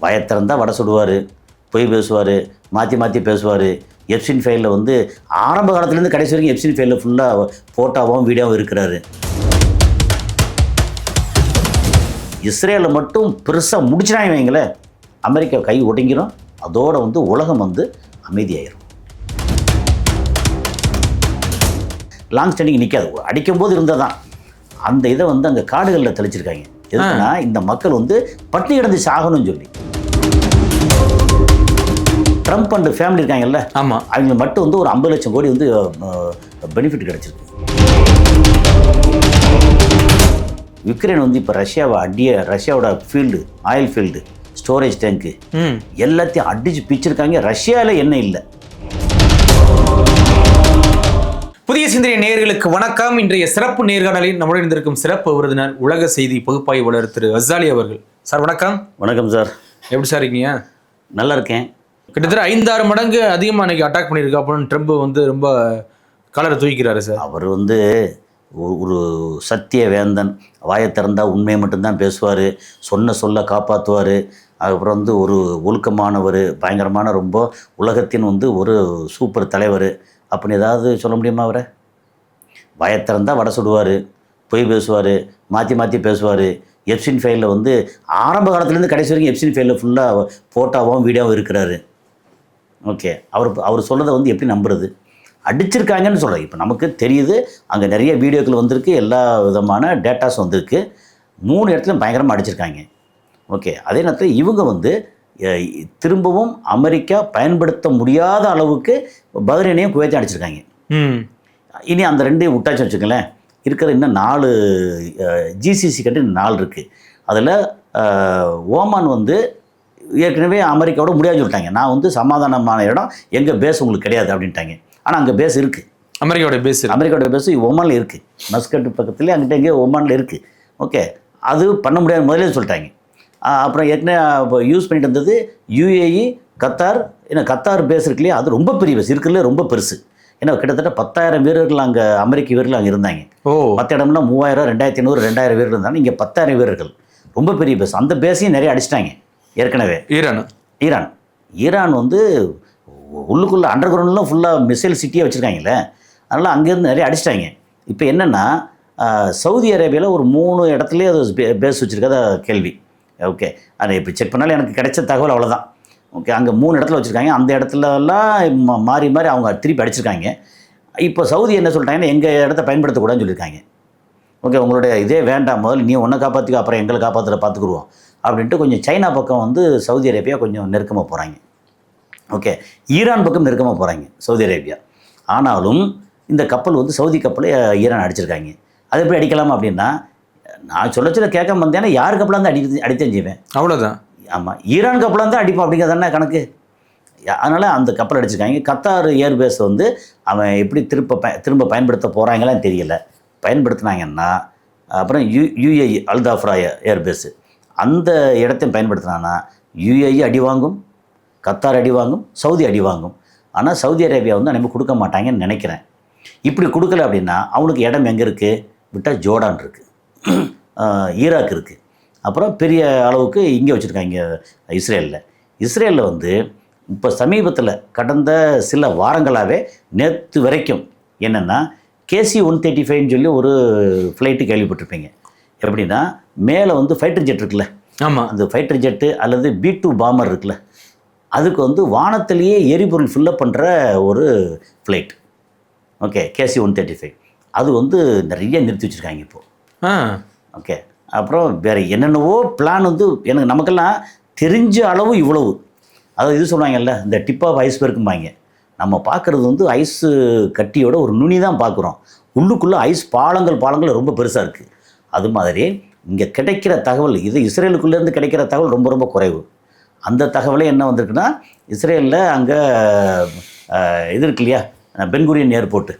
வாயை திறந்தா வடை சுடுவார், பொய் பேசுவார், மாற்றி மாற்றி பேசுவார். எப்சின் ஃபைலில் வந்து ஆரம்ப காலத்துலேருந்து கடைசி வரைக்கும் எப்சின் ஃபைலில் ஃபுல்லாக ஃபோட்டோவும் வீடியோவும் இருக்கிறாரு. இஸ்ரேலில் மட்டும் பெருசாக முடிச்சிடாங்க வைங்களேன், அமெரிக்கா கை ஒடுங்கிடும். அதோடு வந்து உலகம் வந்து அமைதியாயிரும். லாங் ஸ்டாண்டிங் நிற்காது. அடிக்கும்போது இருந்தது தான் அந்த இதை வந்து அங்கே காடுகளில் தெளிச்சிருக்காங்க. எதுக்குன்னா இந்த மக்கள் வந்து பட்டினி கிடந்து சாகணும்னு சொல்லி. ட்ரம்ப் அண்ட் ஃபேமிலி இருக்காங்கல்ல, ஆமாம், அவங்களுக்கு மட்டும் வந்து ஒரு 50 லட்சம் கோடி வந்து பெனிஃபிட் கிடச்சிருக்கு. யுக்ரைன் வந்து இப்போ ரஷ்யாவோட ஃபீல்டு, ஆயில் ஃபீல்டு, ஸ்டோரேஜ் டேங்க்கு எல்லாத்தையும் அடித்து பிச்சிருக்காங்க. ரஷ்யாவில் என்ன இல்லை. புதிய சிந்தனை நேயர்களுக்கு வணக்கம். இன்றைய சிறப்பு நேர்காணலில் நம்முடன் இருந்திருக்கும் சிறப்பு விருந்தினர் உலக செய்தி பகுப்பாய்வாளர் திரு அஸ்ஸாலி அவர்கள். சார் வணக்கம். வணக்கம் சார். எப்படி சார் இருக்கீங்க? நல்லா இருக்கேன். கிட்டத்தட்ட 5-6 மடங்கு அதிகமாக அன்றைக்கி அட்டாக் பண்ணியிருக்கு அப்படின்னு ட்ரம்ப் வந்து ரொம்ப கலரை தூக்கிக்கிறாரு சார். அவர் வந்து ஒரு சத்திய வேந்தன், வாயை திறந்தால் உண்மையை மட்டும்தான் பேசுவார், சொல்ல காப்பாற்றுவார். அதுக்கப்புறம் வந்து ஒரு ஒழுக்கமானவர், பயங்கரமான ரொம்ப உலகத்தின் வந்து ஒரு சூப்பர் தலைவர் அப்படின்னு ஏதாவது சொல்ல முடியுமா? அவரை வாயை திறந்தால் வடை சுடுவார், பொய் பேசுவார், மாற்றி மாற்றி பேசுவார். எப்சின் ஃபைலில் வந்து ஆரம்ப காலத்துலேருந்து கடைசி வரைக்கும் எப்சின் ஃபைலில் ஃபுல்லாக ஃபோட்டோவும் வீடியோவும் இருக்கிறாரு. ஓகே, அவர் சொல்கிறத வந்து எப்படி நம்புறது? அடிச்சிருக்காங்கன்னு சொல்கிறேன். இப்போ நமக்கு தெரியுது, அங்கே நிறைய வீடியோக்கள் வந்திருக்கு, எல்லா விதமான டேட்டாஸ் வந்திருக்கு. 3 இடத்துலையும் பயங்கரமாக அடிச்சிருக்காங்க. ஓகே, அதே நேரத்தில் இவங்க வந்து திரும்பவும் அமெரிக்கா பயன்படுத்த முடியாத அளவுக்கு பஹ்ரைனையும் குவைத்தையும் அடிச்சிருக்காங்க. இனி அந்த 2 விட்டாச்சும் வச்சுக்கங்களேன், இருக்கிற இன்னும் 4 ஜிசிசி கண்ட்ரி 4 இருக்குது. அதில் ஓமான் வந்து ஏற்கனவே அமெரிக்காவோட முடியாது சொல்லிட்டாங்க. நான் வந்து சமாதானமான இடம், எங்கள் பேஸ் உங்களுக்கு கிடையாது அப்படின்ட்டாங்க. ஆனால் அங்கே பேஸ் இருக்குது, அமெரிக்காவோட பேஸ் ஒமானில் இருக்குது. மஸ்கட் பக்கத்துலேயே அங்கிட்ட எங்கேயோ ஒமானில் இருக்குது. ஓகே, அது பண்ண முடியாது முதலே சொல்லிட்டாங்க. அப்புறம் ஏற்கனவே இப்போ யூஸ் பண்ணிட்டு இருந்தது யுஏஇ, கத்தார். ஏன்னா கத்தார் பேஸ் இருக்கு இல்லையா, அது ரொம்ப பெரிய பேஸ், இருக்கிறதுல ரொம்ப பெருசு. ஏன்னா கிட்டத்தட்ட 10,000 வீரர்கள் அங்கே, அமெரிக்க வீரர்கள் அங்கே இருந்தாங்க. 10 இடம்னா 3000, 2500, 2000 வீரர்கள் இருந்தாங்க. இங்கே 10,000 வீரர்கள், ரொம்ப பெரிய பேஸ். அந்த பேஸையும் நிறைய அடிச்சிட்டாங்க ஏற்கனவே. ஈரான் வந்து உள்ளுக்குள்ளே அண்டர் கிரவுண்ட்லாம் ஃபுல்லாக மிசைல் சிட்டியாக வச்சுருக்காங்களே, அதனால் அங்கேருந்து நிறைய அடிச்சிட்டாங்க. இப்போ என்னென்னா சவுதி அரேபியாவில் ஒரு 3 இடத்துலேயே அது பேஸ் வச்சுருக்கதா கேள்வி. ஓகே, அதை இப்போ செக் பண்ணாலும் எனக்கு கிடைச்ச தகவல் அவ்வளோதான். ஓகே, அங்கே 3 இடத்துல வச்சுருக்காங்க. அந்த இடத்துலலாம் மாறி அவங்க திருப்பி அடிச்சிருக்காங்க. இப்போ சவுதி என்ன சொல்லிட்டாங்கன்னா, எங்கள் இடத்த பயன்படுத்தக்கூடாதுன்னு சொல்லியிருக்காங்க. ஓகே, உங்களுடைய இதே வேண்டாம், முதல்ல நீ ஒன்றை காப்பாற்றிக்க, அப்புறம் எங்களை காப்பாற்றுற பார்த்துக்குருவோம் அப்படின்ட்டு கொஞ்சம் சைனா பக்கம் வந்து சவுதி அரேபியா கொஞ்சம் நெருக்கமாக போகிறாங்க. ஓகே, ஈரான் பக்கம் நெருக்கமாக போகிறாங்க சவுதி அரேபியா. ஆனாலும் இந்த கப்பல் வந்து சவுதி கப்பலை ஈரான் அடிச்சிருக்காங்க. அது எப்படி அடிக்கலாமா அப்படின்னா, நான் சொல்ல கேட்காம வந்தேன்னா யார் கப்பலாக தான் அடித்தேன் செய்வேன், அவ்வளோதான். ஆமாம், ஈரான் கப்பலாக தான் அடிப்போம் அப்படிங்கிறதானே கணக்கு. அதனால் அந்த கப்பல் அடிச்சிருக்காங்க. கத்தார் ஏர்பேஸ் வந்து அவன் எப்படி திரும்ப பயன்படுத்த போகிறாங்களான்னு தெரியல. பயன்படுத்தினாங்கன்னா அப்புறம் யுஏஇ அல்தாஃப்ரா ஏர்பேஸு, அந்த இடத்தையும் பயன்படுத்தினான்னா யுஏஇ அடி வாங்கும், கத்தார் அடி வாங்கும், சவுதி அடி வாங்கும். ஆனால் சவுதி அரேபியா வந்து நம்ம கொடுக்க மாட்டாங்கன்னு நினைக்கிறேன். இப்படி கொடுக்கல அப்படின்னா அவனுக்கு இடம் எங்கே இருக்குது விட்டால் ஜோர்டான் இருக்குது, ஈராக் இருக்குது, அப்புறம் பெரிய அளவுக்கு இங்கே வச்சுருக்காங்க இஸ்ரேலில் வந்து இப்போ சமீபத்தில் கடந்த சில வாரங்களாகவே நேற்று வரைக்கும் என்னென்னா KC-135 சொல்லி ஒரு ஃப்ளைட்டு கேள்விப்பட்டிருப்பீங்க. எப்படின்னா மேலே வந்து ஃபைட்டர் ஜெட் இருக்குல்ல, ஆமாம், அந்த ஃபைட்டர் ஜெட்டு அல்லது B-2 பாம்பர் இருக்குல்ல, அதுக்கு வந்து வானத்திலேயே எரிபொருள் ஃபில்லப் பண்ணுற ஒரு ஃப்ளைட். ஓகே, KC-135 அது வந்து நிறைய நிறுத்தி வச்சுருக்காங்க இப்போது. ஓகே, அப்புறம் வேறு என்னென்னவோ பிளான் வந்து எனக்கு நமக்கெல்லாம் தெரிஞ்ச அளவு இவ்வளவு. அதாவது இது சொல்லுவாங்கல்ல, இந்த டிப் ஆஃப் ஐஸ்பர்க்கும்பாங்க. நம்ம பார்க்குறது வந்து ஐஸு கட்டியோட ஒரு நுனி தான் பார்க்குறோம். உள்ளுக்குள்ளே ஐஸ் பாலங்கள் ரொம்ப பெருசாக இருக்குது. அது மாதிரி இங்கே கிடைக்கிற தகவல், இது இஸ்ரேலுக்குள்ளேருந்து கிடைக்கிற தகவல் ரொம்ப ரொம்ப குறைவு. அந்த தகவலே என்ன வந்திருக்குன்னா, இஸ்ரேலில் அங்கே இது இருக்கு இல்லையா, பென்குரியன் ஏர்போர்ட்டு,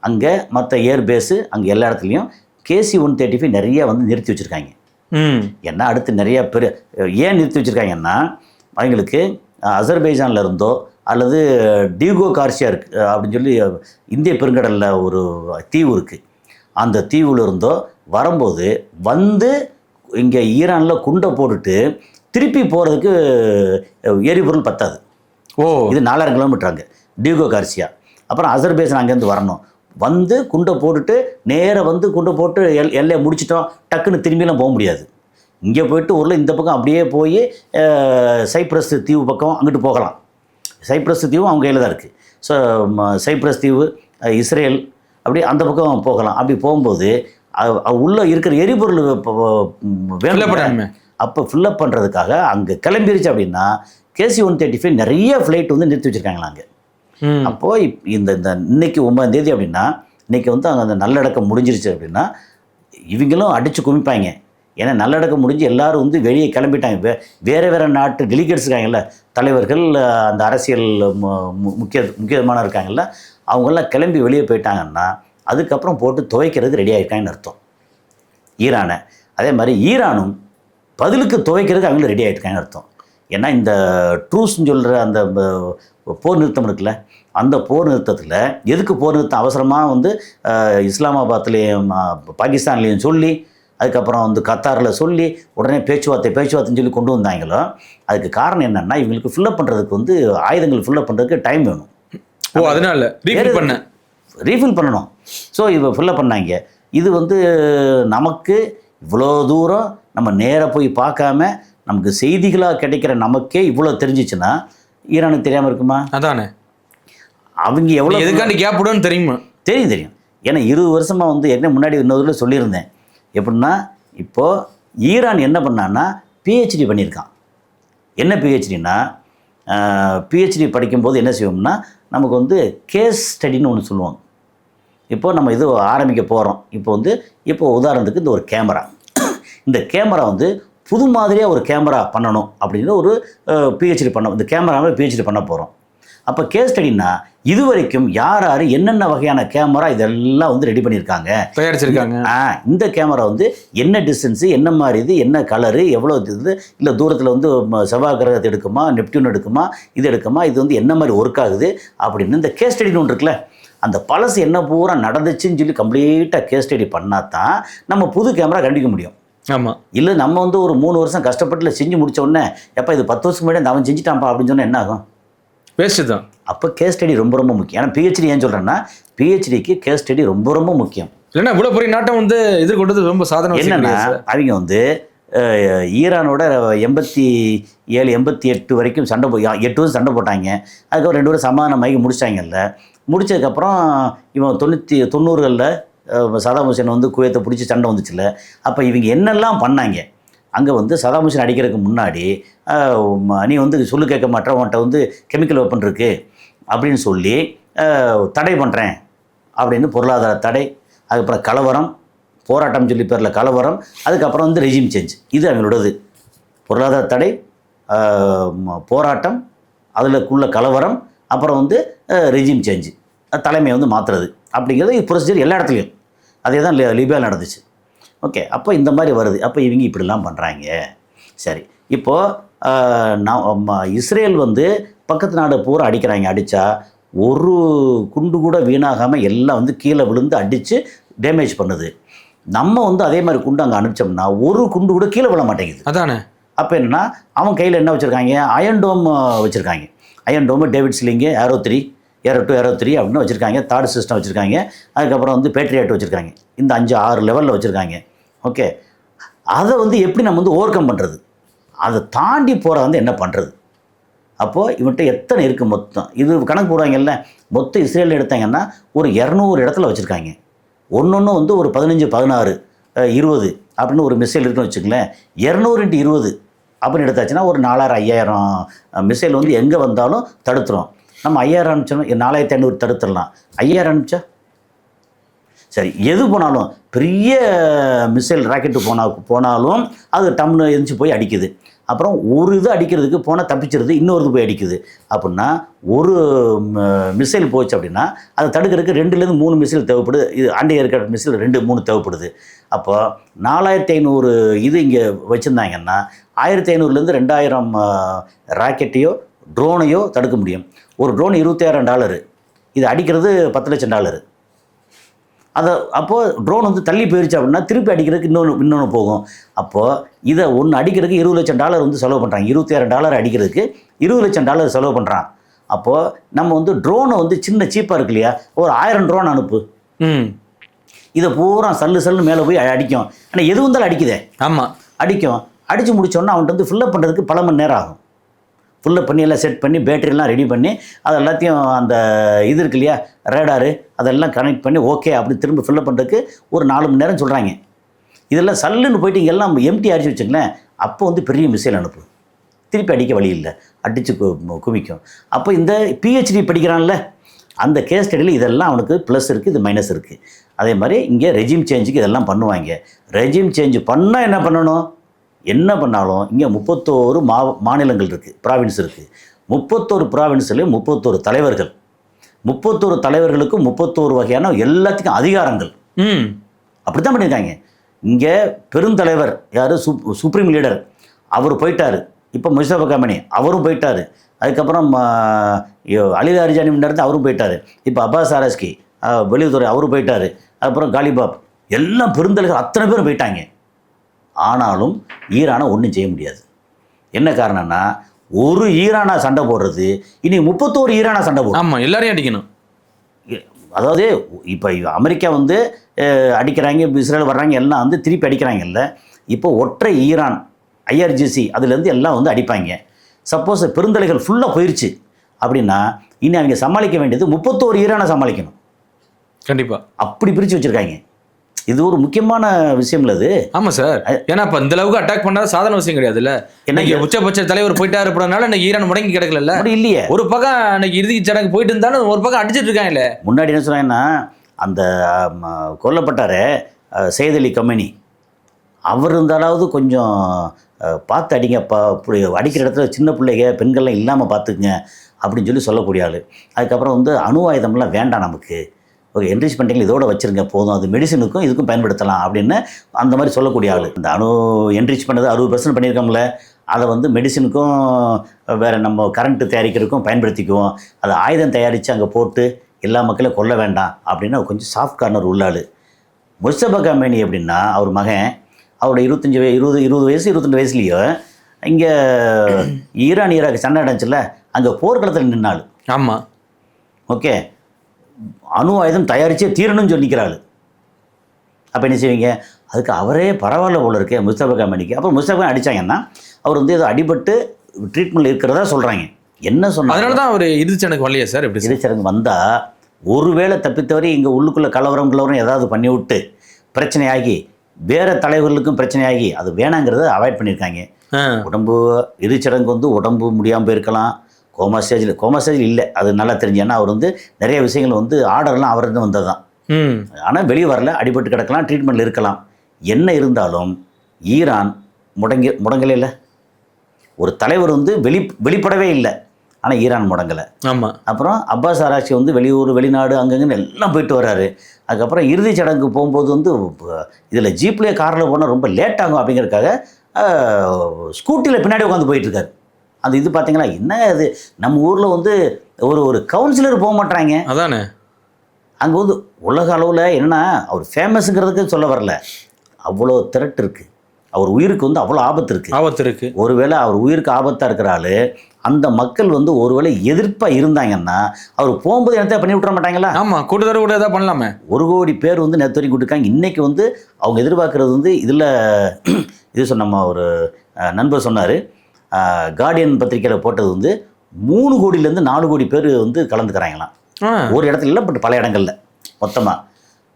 அங்கே மற்ற ஏர்பேஸு, அங்கே எல்லா இடத்துலையும் KC-135 நிறைய வந்து நிறுத்தி வச்சுருக்காங்க. ஏன்னா அடுத்து நிறைய பேர் ஏன் நிறுத்தி வச்சுருக்காங்கன்னா, அவங்களுக்கு அசர்பைஜானில் இருந்தோ அல்லது டியூகோ கார்சியா இருக்குது அப்படின்னு சொல்லி இந்திய பெருங்கடலில் ஒரு தீவு இருக்குது, அந்த தீவில் இருந்தோ வரும்போது வந்து இங்கே ஈரானில் குண்டை போட்டுட்டு திருப்பி போகிறதுக்கு எரிபொருள் பத்தாது. ஓ, இது 4000 கிலோமீட்டர் அங்கே டியூகோ கார்சியா. அப்புறம் அசர்பேஜன் அங்கேருந்து வரணும். வந்து குண்டை போட்டுட்டு நேராக வந்து குண்டை போட்டு எல்லையை முடிச்சிட்டோம், டக்குன்னு திரும்பிலாம் போக முடியாது. இங்கே போயிட்டு ஊரில் இந்த பக்கம் அப்படியே போய் சைப்ரஸ் தீவு பக்கம் அங்கிட்டு போகலாம். சைப்ரஸ் தீவும் அவங்க கையில் தான் இருக்குது. ஸோ சைப்ரஸ் தீவு, இஸ்ரேல், அப்படி அந்த பக்கம் போகலாம். அப்படி போகும்போது உள்ளே இருக்கிற எரிபொருள் வேணும். அப்போ ஃபில்லப் பண்ணுறதுக்காக அங்கே கிளம்பிருச்சு அப்படின்னா KC-135 நிறைய ஃப்ளைட் வந்து நிறுத்தி வச்சுருக்காங்களா அங்கே. அப்போது இந்த இன்னைக்கு 9ஆம் தேதி அப்படின்னா, இன்றைக்கி வந்து அங்கே அந்த நல்லடக்கம் முடிஞ்சிருச்சு அப்படின்னா இவங்களும் அடித்து குமிப்பாங்க. ஏன்னா நல்லடக்கம் முடிஞ்சு எல்லோரும் வந்து வெளியே கிளம்பிட்டாங்க. வேறு நாட்டு டெலிகேட்ஸ் இருக்காங்கல்ல, தலைவர்கள், அந்த அரசியல் முக்கியமான இருக்காங்கல்ல, அவங்கெல்லாம் கிளம்பி வெளியே போயிட்டாங்கன்னா அதுக்கப்புறம் போட்டு துவைக்கிறது ரெடி ஆகிட்டாங்கன்னு அர்த்தம் ஈரானை. அதே மாதிரி ஈரானும் பதிலுக்கு துவைக்கிறதுக்கு அவங்களும் ரெடி ஆகிட்டாங்கன்னு அர்த்தம். ஏன்னா இந்த ட்ரூஸ்ன்னு சொல்கிற அந்த போர் நிறுத்தம் இருக்குல்ல, அந்த போர் நிறுத்தத்தில் எதுக்கு போர் நிறுத்தம் அவசரமாக வந்து இஸ்லாமாபாத்லேயும் பாகிஸ்தான்லேயும் சொல்லி, அதுக்கப்புறம் வந்து கத்தாரில் சொல்லி உடனே பேச்சுவார்த்தைன்னு சொல்லி கொண்டு வந்தாங்களோ, அதுக்கு காரணம் என்னென்னா இவங்களுக்கு ஃபில்லப் பண்ணுறதுக்கு வந்து ஆயுதங்கள் ஃபில்லப் பண்ணுறதுக்கு டைம் வேணும். ஓ, அதனால ரீஃபில் பண்ணணும். ஸோ இவ ஃபில்லப் பண்ணாங்க. இது வந்து நமக்கு இவ்வளோ தூரம் நம்ம நேராக போய் பார்க்காம நமக்கு செய்திகளாக கிடைக்கிற நமக்கே இவ்வளோ தெரிஞ்சிச்சுன்னா ஈரானுக்கு தெரியாமல் இருக்குமா? அதானே, அவங்க எவ்வளோ எதுக்காண்டி கேப் விடுன்னு தெரியுமா? தெரியும். ஏன்னா 20 வருஷமாக வந்து என்ன முன்னாடி இன்னொரு சொல்லியிருந்தேன். எப்படின்னா இப்போது ஈரான் என்ன பண்ணான்னா PhD பண்ணியிருக்கான். என்ன PhDனா, PhD படிக்கும்போது என்ன செய்வோம்னா நமக்கு வந்து கேஸ் ஸ்டடின்னு ஒன்று சொல்லுவாங்க. இப்போது நம்ம இது ஆரம்பிக்க போகிறோம். இப்போ உதாரணத்துக்கு இந்த ஒரு கேமரா, இந்த கேமரா வந்து புது மாதிரியாக ஒரு கேமரா பண்ணணும் அப்படின்னு ஒரு PhD இந்த கேமராவில் PhD பண்ண போகிறோம். அப்போ கேஸ் ஸ்டடின்னா இது வரைக்கும் யார் என்னென்ன வகையான கேமரா இதெல்லாம் வந்து ரெடி பண்ணியிருக்காங்க, தயாரிச்சிருக்காங்க. இந்த கேமரா வந்து என்ன டிஸ்டன்ஸு, என்ன மாதிரி இது, என்ன கலரு, எவ்வளோ இது, இல்லை தூரத்தில் வந்து செவ்வாய் கிரகத்தை எடுக்குமா, நெப்டியூன் எடுக்குமா, இது எடுக்குமா, இது வந்து என்ன மாதிரி ஒர்க் ஆகுது அப்படின்னு இந்த கேஸ் ஸ்டடின்னு ஒன்று இருக்குல்ல, அந்த பழசு என்ன பூரா நடந்துச்சுன்னு சொல்லி கம்ப்ளீட்டாக கேஸ் ஸ்டடி பண்ணால் தான் நம்ம புது கேமரா கண்டிக்க முடியும். ஆமாம். இல்லை நம்ம வந்து ஒரு 3 வருஷம் கஷ்டப்பட்டு செஞ்சு முடிச்ச உடனே எப்போ இது 10 வருஷம் முன்னாடி அவன் செஞ்சுட்டான்ப்பா அப்படின்னு சொன்னால் என்ன ஆகும்? வேஸ்ட்டு தான். அப்போ கேஸ் ஸ்டடி ரொம்ப முக்கியம். ஏன்னா PhD ஏன் சொல்கிறேன்னா PhDக்கு கேஸ் ஸ்டடி ரொம்ப முக்கியம். இல்லைன்னா இவ்வளோ பெரிய நாட்டை வந்து எதிர்கொண்டது ரொம்ப சாதனை. என்னென்னா அவங்க வந்து ஈரானோட 87 88 வரைக்கும் 8 வருஷம் சண்டை போட்டாங்க. அதுக்கப்புறம் 2 வருஷம் சமாதானமாகி முடிச்சிட்டாங்கல்ல. முடிச்சதுக்கப்புறம் இவன் 90களில் சதாம் ஹுசேன் வந்து குவைத்தை பிடிச்சி சண்டை வந்துச்சுல்ல. அப்போ இவங்க என்னெல்லாம் பண்ணாங்க அங்கே வந்து சதாம் ஹுசேன் அடிக்கிறதுக்கு முன்னாடி, நீ வந்து சொல்லு கேட்க மாட்டேன், உன்கிட்ட வந்து கெமிக்கல் வெப்பன் இருக்குது அப்படின்னு சொல்லி தடை பண்ணுறேன் அப்படின்னு பொருளாதார தடை, அதுக்கப்புறம் கலவரம், போராட்டம் சொல்லி பேரில் கலவரம், அதுக்கப்புறம் வந்து ரெஜிம் சேஞ்ச். இது அவங்களோடது. பொருளாதார தடை, போராட்டம், அதுக்குள்ள கலவரம், அப்புறம் வந்து ரெஜிம் சேஞ்சு, தலைமையை வந்து மாற்றுறது அப்படிங்கிறது ப்ரொசீஜர் எல்லா இடத்துலையும். அதே தான் லிபியாவில் நடந்துச்சு. ஓகே, அப்போ இந்த மாதிரி வருது. அப்போ இவங்க இப்படிலாம் பண்ணுறாங்க. சரி, இப்போது இஸ்ரேல் வந்து பக்கத்து நாடு பூரா அடிக்கிறாங்க. அடித்தா ஒரு குண்டு கூட வீணாகாமல் எல்லாம் வந்து கீழே விழுந்து அடித்து டேமேஜ் பண்ணுது. நம்ம வந்து அதே மாதிரி குண்டு அங்கே அனுப்பிச்சோம்னா ஒரு குண்டு கூட கீழே விழ மாட்டேங்குது. அதானே. அப்போ என்னென்னா அவன் கையில் என்ன வச்சுருக்காங்க, அயன் டோம் வச்சுருக்காங்க. Iron dome, David sling, arrow 2, arrow 3 அப்படின்னு வச்சுருக்காங்க. தாட் சிஸ்டம் வச்சுருக்காங்க. அதுக்கப்புறம் வந்து பேட்ரியாட் வச்சுருக்காங்க. இந்த 5-6 லெவலில் வச்சுருக்காங்க. ஓகே, அதை வந்து எப்படி நம்ம வந்து ஓவர் கம் பண்ணுறது, அதை தாண்டி போகிற வந்து என்ன பண்ணுறது? அப்போது இவன்கிட்ட எத்தனை இருக்குது மொத்தம், இது கணக்கு போடுவாங்கல்ல, மொத்தம் இஸ்ரேலில் எடுத்தாங்கன்னா ஒரு 200 இடத்துல வச்சுருக்காங்க. ஒன்று வந்து ஒரு 15, 16, 20 அப்படின்னு ஒரு மிசைல் இருக்குன்னு வச்சுங்களேன். 200 × 20 அப்படின்னு எடுத்தாச்சுன்னா ஒரு 4000, 5000 மிசைல் வந்து எங்கே வந்தாலும் தடுத்துரும். நம்ம 5000 அனுப்பிச்சோன்னா 4500 தடுத்துடலாம். 5000 அனுப்பிச்சா சரி, எது போனாலும் பெரிய மிசைல் ராக்கெட்டு போனாலும் அது டம்னு எரிஞ்சு போய் அடிக்குது. அப்புறம் ஒரு இது அடிக்கிறதுக்கு போனால் தப்பிச்சிருது, இன்னொரு இது போய் அடிக்குது. அப்படின்னா ஒரு மிசைல் போச்சு அப்படின்னா அதை தடுக்கிறதுக்கு 2லேருந்து 3 மிசைல் தேவைப்படுது. இது ஆண்டி இருக்கிற மிசைல் 2, 3 தேவைப்படுது. அப்போ 4500 இது இங்கே வச்சுருந்தாங்கன்னா 1500லேருந்து 2000 ராக்கெட்டையோ ட்ரோனையோ தடுக்க முடியும். ஒரு ட்ரோன் $26,000, இது அடிக்கிறது $10,00,000. அதை அப்போது ட்ரோன் வந்து தள்ளி போயிடுச்சு அப்படின்னா திருப்பி அடிக்கிறதுக்கு இன்னொன்று போகும். அப்போது இதை ஒன்று அடிக்கிறதுக்கு $20 லட்சம் வந்து செலவு பண்ணுறாங்க. $26 அடிக்கிறதுக்கு $20 லட்சம் செலவு பண்ணுறான். அப்போது நம்ம வந்து ட்ரோனை வந்து சின்ன சீப்பாக இருக்கு இல்லையா, ஒரு 1000 ட்ரோன் அனுப்பு, இதை பூரா சல்லுன்னு மேலே போய் அடிக்கும். ஆனால் எது வந்தாலும் அடிக்குதே. ஆமாம், அடிக்கும். அடித்து முடிச்சோன்னா அவன்கிட்ட வந்து ஃபில்லப் பண்ணுறதுக்கு பல மணி நேரம் ஆகும். ஃபுல்லப் பண்ணி எல்லாம் செட் பண்ணி பேட்டரிலாம் ரெடி பண்ணி அது எல்லாத்தையும் அந்த இது இருக்கு இல்லையா, ரேடாரு, அதெல்லாம் கனெக்ட் பண்ணி ஓகே அப்படி திரும்ப ஃபில்லப் பண்ணுறதுக்கு ஒரு 4 மணி நேரம் சொல்கிறாங்க. இதெல்லாம் சல்லுன்னு போயிட்டு இங்கெல்லாம் எம்டி அடிச்சு வச்சுங்களேன். அப்போ வந்து பெரிய மிசைல் அனுப்பு, திருப்பி அடிக்க வழி இல்லை, அடித்து குவிக்கும். அப்போ இந்த பிஹெச்டி படிக்கிறான்ல, அந்த கேஸ் ஸ்டடியில் இதெல்லாம் அவனுக்கு ப்ளஸ் இருக்குது, இது மைனஸ் இருக்குது. அதே மாதிரி இங்கே ரெஜிம் சேஞ்சுக்கு இதெல்லாம் பண்ணுவாங்க. ரெஜிம் சேஞ்சு பண்ணால் என்ன பண்ணணும், என்ன பண்ணாலும் இங்கே 31 மாநிலங்கள் இருக்குது, ப்ராவின்ஸ் இருக்குது. 31 ப்ராவின்ஸ்லேயும் 31 தலைவர்கள், 31 தலைவர்களுக்கும் 31 வகையான எல்லாத்துக்கும் அதிகாரங்கள். அப்படி தான் பண்ணியிருக்காங்க. இங்கே பெருந்தலைவர் யார், சுப்ரீம் லீடர், அவர் போயிட்டார். இப்போ முஸ்தபா கமனி அவரும் போயிட்டார். அதுக்கப்புறம் அலி அரிஜானி முன்னாடி அவரும் போயிட்டார். இப்போ அப்பாஸ் ஆரஸ்கி வெளியுறவுத்துறை அவரும் போயிட்டார். அதுக்கப்புறம் காலிபாப், எல்லாம் பெருந்தலைவர் அத்தனை பேரும் போயிட்டாங்க. ஆனாலும் ஈரானை ஒன்றும் செய்ய முடியாது. என்ன காரணம்னா, ஒரு ஈரானா சண்டை போடுறது இனி 31 ஈரானா சண்டை போடும். ஆமாம், எல்லாரையும் அடிக்கணும். அதாவது இப்போ அமெரிக்கா வந்து அடிக்கிறாங்க, இஸ்ரேல் வர்றாங்க, எல்லாம் வந்து திருப்பி அடிக்கிறாங்கல்ல. இப்போ ஒற்றை ஈரான் ஐஆர்ஜிசி அதுலேருந்து எல்லாம் வந்து அடிப்பாங்க. சப்போஸ் பெருந்தலைகள் ஃபுல்லாக போயிடுச்சு அப்படின்னா இனி அவங்க சமாளிக்க வேண்டியது 31 ஈரானை சமாளிக்கணும். கண்டிப்பாக அப்படி பிரித்து வச்சுருக்காங்க. இது ஒரு முக்கியமான விஷயம் இல்லை அது. ஆமாம் சார், ஏன்னா இப்போ இந்த அளவுக்கு அட்டாக் பண்ணாத சாதாரண விஷயம் கிடையாதுல்ல. இன்னைக்கு உச்சபட்ச தலைவர் போயிட்டாரு அப்படினால இன்னைக்கு ஈரான் முடங்கி கிடக்கல. அப்படி இல்லையே, ஒரு பக்கம் இன்னைக்கு இறுதி சடங்கு போயிட்டு இருந்தாலும் ஒரு பக்கம் அடிச்சிட்டு இருக்காங்கல்ல. முன்னாடி என்ன சொன்னாங்கன்னா, அந்த கொல்லப்பட்டாரே சையத் அலி கமேனி, அவர் இருந்தாலாவது கொஞ்சம் பார்த்து அடிங்கப்பா, இப்படி அடிக்கிற இடத்துல சின்ன பிள்ளைங்க பெண்கள்லாம் இல்லாமல் பார்த்துக்குங்க அப்படின்னு சொல்லக்கூடிய ஆள். அதுக்கப்புறம் வந்து அணு ஆயுதம்லாம் வேண்டாம் நமக்கு, ஓகே என்ரிச்மெண்ட்டில் இதோட வச்சுருங்க போதும், அது மெடிசனுக்கும் இதுக்கும் பயன்படுத்தலாம் அப்படின்னு அந்த மாதிரி சொல்லக்கூடிய ஆள். இந்த அணு என்ரிச் பண்ணது 60% பண்ணியிருக்கோம்ல, அதை வந்து மெடிசனுக்கும் வேறு நம்ம கரண்ட்டு தயாரிக்கிறதுக்கும் பயன்படுத்திக்குவோம், அதை ஆயுதம் தயாரித்து அங்கே போட்டு எல்லா மக்களையும் கொல்ல வேண்டாம் அப்படின்னு கொஞ்சம் சாஃப்ட் கார்னர் உள்ளாள். முஸ்தபா கமேனி அப்படின்னா அவர் மகன், அவரோட 20 வயசு 22 வயசுலேயோ இங்கே ஈராக் சண்டை நடந்துச்சுல்ல, அங்கே போர்க்களத்தில் நின்னாள். ஆமாம், ஓகே, அணு ஆயுதம் தயாரித்தே தீரணும்னு சொல்லிக்கிறாள். அப்போ என்ன செய்வீங்க, அதுக்கு அவரே பரவாயில்ல போல இருக்கே முஸ்தபா கமேனிக்கு. அப்புறம் முஸ்தபா அடித்தாங்கன்னா அவர் வந்து ஏதோ அடிபட்டு ட்ரீட்மெண்ட் இருக்கிறதா சொல்கிறாங்க. என்ன சொன்னாங்க, அதனால தான் அவர் இறுதிச்சடங்கு வரலையா சார்? எப்படி இறுதிச்சடங்கு வந்தால் ஒருவேளை தப்பித்தவரை இங்கே உள்ளுக்குள்ளே கலவரம் ஏதாவது பண்ணி விட்டு பிரச்சனையாகி வேறு தலைவர்களுக்கும் பிரச்சனையாகி அது வேணாங்கிறத அவாய்ட் பண்ணியிருக்காங்க. உடம்பு இறுதிச்சடங்கு வந்து உடம்பு முடியாமல் போயிருக்கலாம், கோமா ஸ்டேஜில் இல்லை, அது நல்லா தெரிஞ்சு. ஏன்னா அவர் வந்து நிறைய விஷயங்கள் வந்து ஆர்டர்லாம் அவர்கிட்ட வந்தது தான். ஆனால் வெளியே வரல, அடிபட்டு கிடக்கலாம், ட்ரீட்மெண்ட்டில் இருக்கலாம். என்ன இருந்தாலும் ஈரான் முடங்கலே இல்லை. ஒரு தலைவர் வந்து வெளிப்படவே இல்லை, ஆனால் ஈரான் முடங்கலை. ஆமாம். அப்புறம் அப்பாஸ் ஆராய்ச்சி வந்து வெளியூர் வெளிநாடு அங்கங்கன்னு எல்லாம் போயிட்டு வர்றாரு. அதுக்கப்புறம் இறுதிச் சடங்கு போகும்போது வந்து இதில் ஜீப்லேயே காரில் போனால் ரொம்ப லேட் ஆகும் அப்படிங்கிறதுக்காக ஸ்கூட்டியில் பின்னாடி உட்காந்து போயிட்டுருக்காரு. அந்த இது பார்த்தீங்களா, என்ன அது நம்ம ஊரில் வந்து ஒரு கவுன்சிலர் போக மாட்டாங்க. அதானே, அங்கே வந்து உலக அளவில் என்னென்னா அவர் ஃபேமஸுங்கிறதுக்கு சொல்ல வரல, அவ்வளோ திரட்டு இருக்குது, அவர் உயிருக்கு வந்து அவ்வளோ ஆபத்து இருக்குது. ஒருவேளை அவர் உயிருக்கு ஆபத்தாக இருக்கிறாள் அந்த மக்கள் வந்து ஒருவேளை எதிர்ப்பாக இருந்தாங்கன்னா அவர் போகும்போது என்னத்தை பண்ணி விட்டுற மாட்டாங்களா? ஆமாம், கூட்டத்தர கூட ஏதாவது பண்ணலாமே. 1 கோடி பேர் வந்து நேற்று வரைக்கும் கூட்டிருக்காங்க. இன்றைக்கி வந்து அவங்க எதிர்பார்க்குறது வந்து இதில் இது நம்ம ஒரு நண்பர் சொன்னார், கார்டியன் பத்திரிக்கையில் போட்டது வந்து 3 கோடியிலேருந்து 4 கோடி பேர் வந்து கலந்துக்கிறாங்களாம். ஒரு இடத்துல இல்லை, பட் பல இடங்களில் மொத்தமாக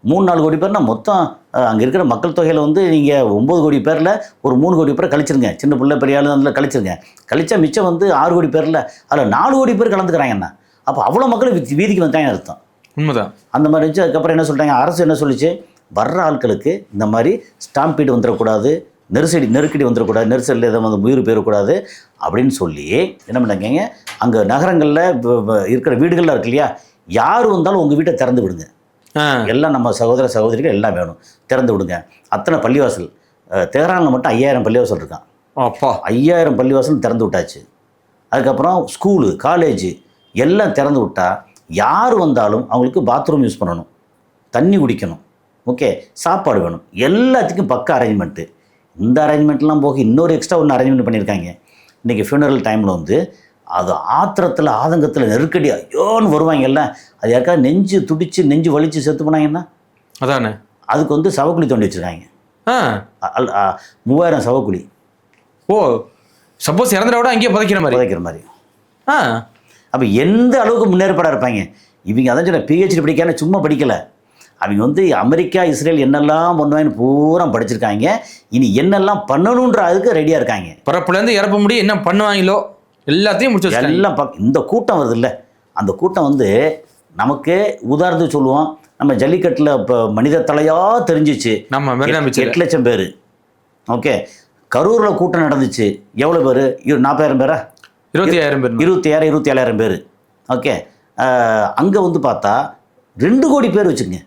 3-4 கோடி பேர்னா மொத்தம் அங்கே இருக்கிற மக்கள் தொகையில் வந்து நீங்கள் 9 கோடி பேரில் ஒரு 3 கோடி பேரை கழிச்சிருங்க, சின்ன பிள்ளை பெரிய ஆளு அதில் கழிச்சிருங்க. கழிச்சா மிச்சம் வந்து 6 கோடி பேரில் அதில் 4 கோடி பேர் கலந்துக்கிறாங்கண்ணா. அப்போ அவ்வளோ மக்கள் வீதிக்கு வந்தாங்க அர்த்தம். உண்மைதான். அந்த மாதிரி இருந்துச்சு. அதுக்கப்புறம் என்ன சொல்லிட்டாங்க, அரசு என்ன சொல்லிச்சு, வர்ற ஆட்களுக்கு இந்த மாதிரி ஸ்டாம்பீடு வந்துடக்கூடாது, நெருக்கடி வந்துடக்கூடாது, நெரிசலில் எதை வந்து உயிர் போயிடக்கூடாது அப்படின்னு சொல்லி என்ன பண்ணாங்க, அங்கே நகரங்களில் இருக்கிற வீடுகள்லாம் இருக்கு இல்லையா, யார் வந்தாலும் உங்கள் வீட்டை திறந்து விடுங்க, எல்லாம் நம்ம சகோதர சகோதரிகள் எல்லாம் வேணும், திறந்து விடுங்க. அத்தனை பள்ளிவாசல் தெஹ்ரானில் மட்டும் 5000 பள்ளிவாசல் இருக்கான். அப்பா, 5000 பள்ளிவாசல் திறந்து விட்டாச்சு. அதுக்கப்புறம் ஸ்கூலு காலேஜு எல்லாம் திறந்து விட்டால் யார் வந்தாலும் அவங்களுக்கு பாத்ரூம் யூஸ் பண்ணணும், தண்ணி குடிக்கணும், ஓகே, சாப்பாடு வேணும், எல்லாத்துக்கும் பக்க அரேஞ்ச்மெண்ட்டு. இந்த அரேஞ்ச்மெண்ட்லாம் போக இன்னொரு எக்ஸ்ட்ரா ஒன்று அரேஞ்ச்மெண்ட் பண்ணியிருக்காங்க. இன்றைக்கி ஃபியூனரல் டைமில் வந்து அது ஆத்திரத்தில் ஆதங்கத்தில் நெருக்கடி ஐயோன்னு வருவாங்கல்ல, அது யாருக்காவது நெஞ்சு துடிச்சு நெஞ்சு வலிச்சு செத்து போனாங்கன்னா அதானே அதுக்கு வந்து சவக்குழி தோண்டி வச்சுருக்காங்க. 3000 சவக்குழி. ஓ, சப்போஸ் இறந்துட விட அங்கேயே புதைக்கிற மாதிரி. அப்போ எந்த அளவுக்கு முன்னேற்பாடாக இருப்பாங்க இவங்க. அதான் சொல்ல பிஹெச்டி படிக்காம சும்மா படிக்கலை. அவங்க வந்து அமெரிக்கா இஸ்ரேல் என்னெல்லாம் பண்ணுவாங்கன்னு பூரா படிச்சிருக்காங்க. இனி என்னெல்லாம் பண்ணணுன்ற அதுக்கு ரெடியாக இருக்காங்க. பிறப்புலேருந்து இறப்ப முடியும் என்ன பண்ணுவாங்களோ எல்லாத்தையும் முடிச்சு எல்லாம் இந்த கூட்டம் வருது இல்லை, அந்த கூட்டம் வந்து நமக்கு உதாரணத்துக்கு சொல்லுவோம். நம்ம ஜல்லிக்கட்டில் இப்போ மனித தலையாக தெரிஞ்சிச்சு, நம்ம 8 லட்சம் பேர். ஓகே, கரூரில் கூட்டம் நடந்துச்சு, எவ்வளோ பேர்? 40,000 பேரா? 27,000 பேர். 27,000 பேர். ஓகே, அங்கே வந்து பார்த்தா 2 கோடி பேர் வச்சுங்க.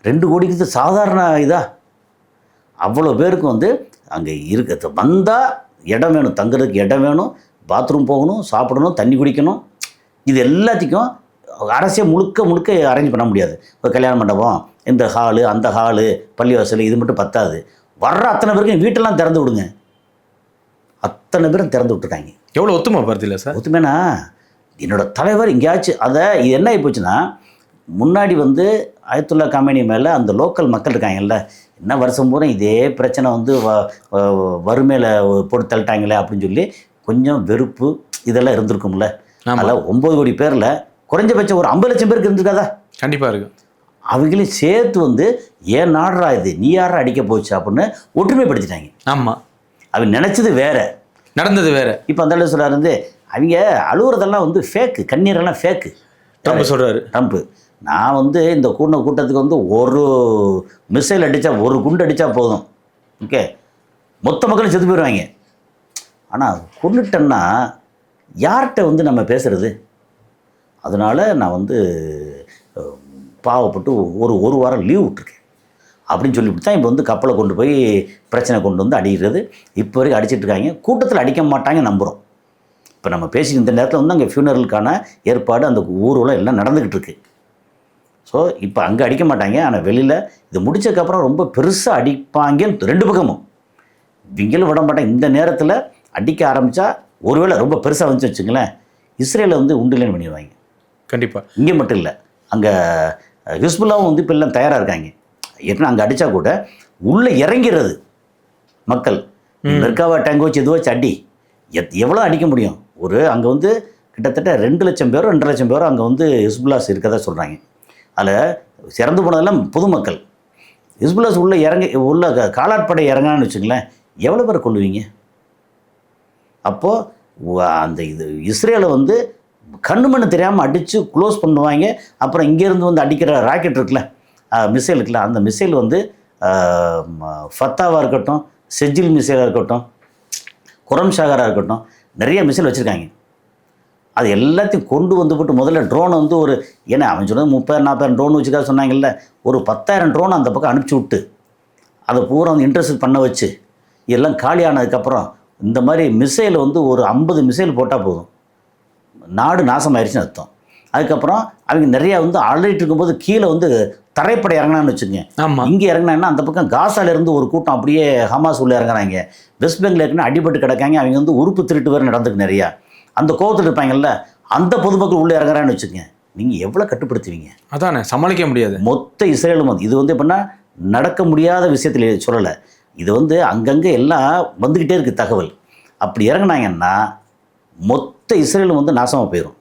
2 கோடிக்கு சாதாரண இதா? அவ்வளோ பேருக்கு வந்து அங்கே இருக்க வந்தால் இடம் வேணும், தங்குறதுக்கு இடம் வேணும், பாத்ரூம் போகணும், சாப்பிடணும், தண்ணி குடிக்கணும். இது எல்லாத்துக்கும் அரசே முழுக்க அரேஞ்ச் பண்ண முடியாது. ஒரு கல்யாண மண்டபம், இந்த ஹாலு, அந்த ஹாலு, பள்ளிவாசல், இது மட்டும் பத்தாது. வர்ற அத்தனை பேருக்கு வீட்டெல்லாம் திறந்து விடுங்க. அத்தனை பேரும் திறந்து விட்டுருக்காங்க. எவ்வளோ ஒத்துமை பார்த்தில்ல சார்? ஒத்துமைனா என்னோட தலைவர் எங்கேயாச்சும் அதை இது என்ன ஆகி போச்சுன்னா, முன்னாடி வந்து அயத்துல்லா கமேனி மேலே அந்த லோக்கல் மக்கள் இருக்காங்கல்ல, என்ன வருஷம் பூரா இதே பிரச்சனை வந்து வறுமையில் போட்டு தள்ளிட்டாங்களே அப்படின்னு சொல்லி கொஞ்சம் வெறுப்பு இதெல்லாம் இருந்திருக்கும்ல. அதில் 9 கோடி பேரில் குறைஞ்சபட்சம் ஒரு 50 லட்சம் பேருக்கு இருந்திருக்காதா? கண்டிப்பாக இருக்கு. அவங்களையும் சேர்த்து வந்து ஏன் நாடுறா இது, நீ யாரா அடிக்க போச்சு அப்படின்னு ஒற்றுமைப்படுத்திட்டாங்க. ஆமாம், அவங்க நினச்சது வேற, நடந்தது வேற. இப்போ அந்த அளவு சொல்கிறார் வந்து அவங்க அழுகுறதெல்லாம் வந்து ஃபேக்கு, கண்ணீரெல்லாம் ஃபேக்கு. ட்ரம்ப் சொல்கிறாரு. ட்ரம்ப்பு நான் வந்து இந்த கூட்டத்துக்கு வந்து ஒரு மிசைல் அடித்தா, ஒரு குண்டு அடித்தா போதும், ஓகே, மொத்த மக்களும் செத்து போயிடுவாங்க. ஆனால் கொண்டுட்டேன்னா யார்கிட்ட வந்து நம்ம பேசுகிறது? அதனால் நான் வந்து பாவப்பட்டு ஒரு வாரம் லீவ் விட்டுருக்கேன் அப்படின்னு சொல்லிவிட்டு தான் இப்போ வந்து கப்பலை கொண்டு போய் பிரச்சனை கொண்டு வந்து அடிக்கிறது. இப்போ வரைக்கும் அடிச்சிட்டு இருக்காங்க. கூட்டத்தில் அடிக்க மாட்டாங்க நம்புகிறோம். இப்போ நம்ம பேசி இந்த நேரத்தில் வந்து அங்கே ஃபியூனரலுக்கான ஏற்பாடு அந்த ஊர்வலம் எல்லாம் நடந்துக்கிட்டு இருக்கு. ஸோ இப்போ அங்கே அடிக்க மாட்டாங்க, ஆனால் வெளியில் இது முடிச்சதுக்கப்புறம் ரொம்ப பெருசாக அடிப்பாங்கன்னு 2 பக்கமும். இவங்களும் விட மாட்டாங்க. இந்த நேரத்தில் அடிக்க ஆரம்பித்தா ஒருவேளை ரொம்ப பெருசாக வந்துச்சு வச்சுங்களேன், இஸ்ரேலை வந்து உண்டுலேன்னு பண்ணிடுவாங்க. கண்டிப்பாக. இங்கே மட்டும் இல்லை, அங்கே ஹிஸ்புல்லாவும் வந்து இப்போ எல்லாம் தயாராக இருக்காங்க. ஏன்னா அங்கே அடித்தா கூட உள்ளே இறங்கிறது மக்கள். மெர்காவா டேங்க் வச்சு இது வச்சு அடி எவ்வளோ அடிக்க முடியும்? அங்கே வந்து கிட்டத்தட்ட 2 லட்சம் பேரோ 2.5 லட்சம் பேரோ அங்கே வந்து ஹிஸ்புல்லாஸ் இருக்கதா சொல்கிறாங்க. அதில் சிறந்து போனதெல்லாம் பொதுமக்கள். ஹிஸ்புல்லாஸ் உள்ள காலாட்படை இறங்கினான்னு வச்சுங்களேன், எவ்வளோ பேரை கொள்ளுவீங்க? அப்போது அந்த இஸ்ரேலை வந்து கண்ணு மண்ணு தெரியாமல் அடித்து க்ளோஸ் பண்ணுவாங்க. அப்புறம் இங்கேருந்து வந்து அடிக்கிற ராக்கெட் இருக்குல்ல, மிசைல் இருக்குல்ல, அந்த மிசைல் வந்து ஃபத்தாவாக இருக்கட்டும், செஜில் மிசைலாக இருக்கட்டும், குரம் ஷாகராக இருக்கட்டும், நிறைய மிசைல் வச்சுருக்காங்க. அது எல்லாத்தையும் கொண்டு வந்து போட்டு முதல்ல ட்ரோனை வந்து ஏன்னா அவன் சொன்னது 30,000-40,000 ட்ரோன் வச்சுக்காக சொன்னாங்கல்ல, ஒரு 10,000 ட்ரோன் அந்த பக்கம் அனுப்பிச்சி விட்டு அதை பூரா வந்து இன்டர்செப்ட் பண்ண வச்சு எல்லாம் காலியானதுக்கப்புறம் இந்த மாதிரி மிசைல் வந்து ஒரு 50 மிசைல் போட்டால் போதும், நாடு நாசமாயிருச்சுன்னு அர்த்தம். அதுக்கப்புறம் அவங்க நிறையா வந்து ஆல்ரெடி இருக்கும்போது கீழே வந்து தரைப்படை இறங்கினான்னு வச்சுக்கோங்க. இங்கே இறங்கினாங்கன்னா அந்த பக்கம் காசாலேருந்து ஒரு கூட்டம் அப்படியே ஹமாஸ் உள்ளே இறங்குறாங்க. வெஸ்ட் பெங்கில் இருக்குன்னா அடிபட்டு கிடக்காங்க. அவங்க வந்து உறுப்பு திருட்டு வேறு நடந்துக்கு நிறையா. அந்த கோவத்தில் இருப்பாங்கல்ல, அந்த பொதுமக்கள் உள்ளே இறங்குறான்னு வச்சுக்கோங்க. நீங்கள் எவ்வளோ கட்டுப்படுத்துவீங்க? அதானே சமாளிக்க முடியாது. மொத்த இஸ்ரேலும் வந்து இது வந்து எப்படின்னா நடக்க முடியாத விஷயத்தில் சொல்லலை, இது வந்து அங்கங்கே எல்லாம் வந்துக்கிட்டே இருக்குது தகவல். அப்படி இறங்கினாங்கன்னா மொத்த இஸ்ரேலும் வந்து நாசமாக போயிடும்.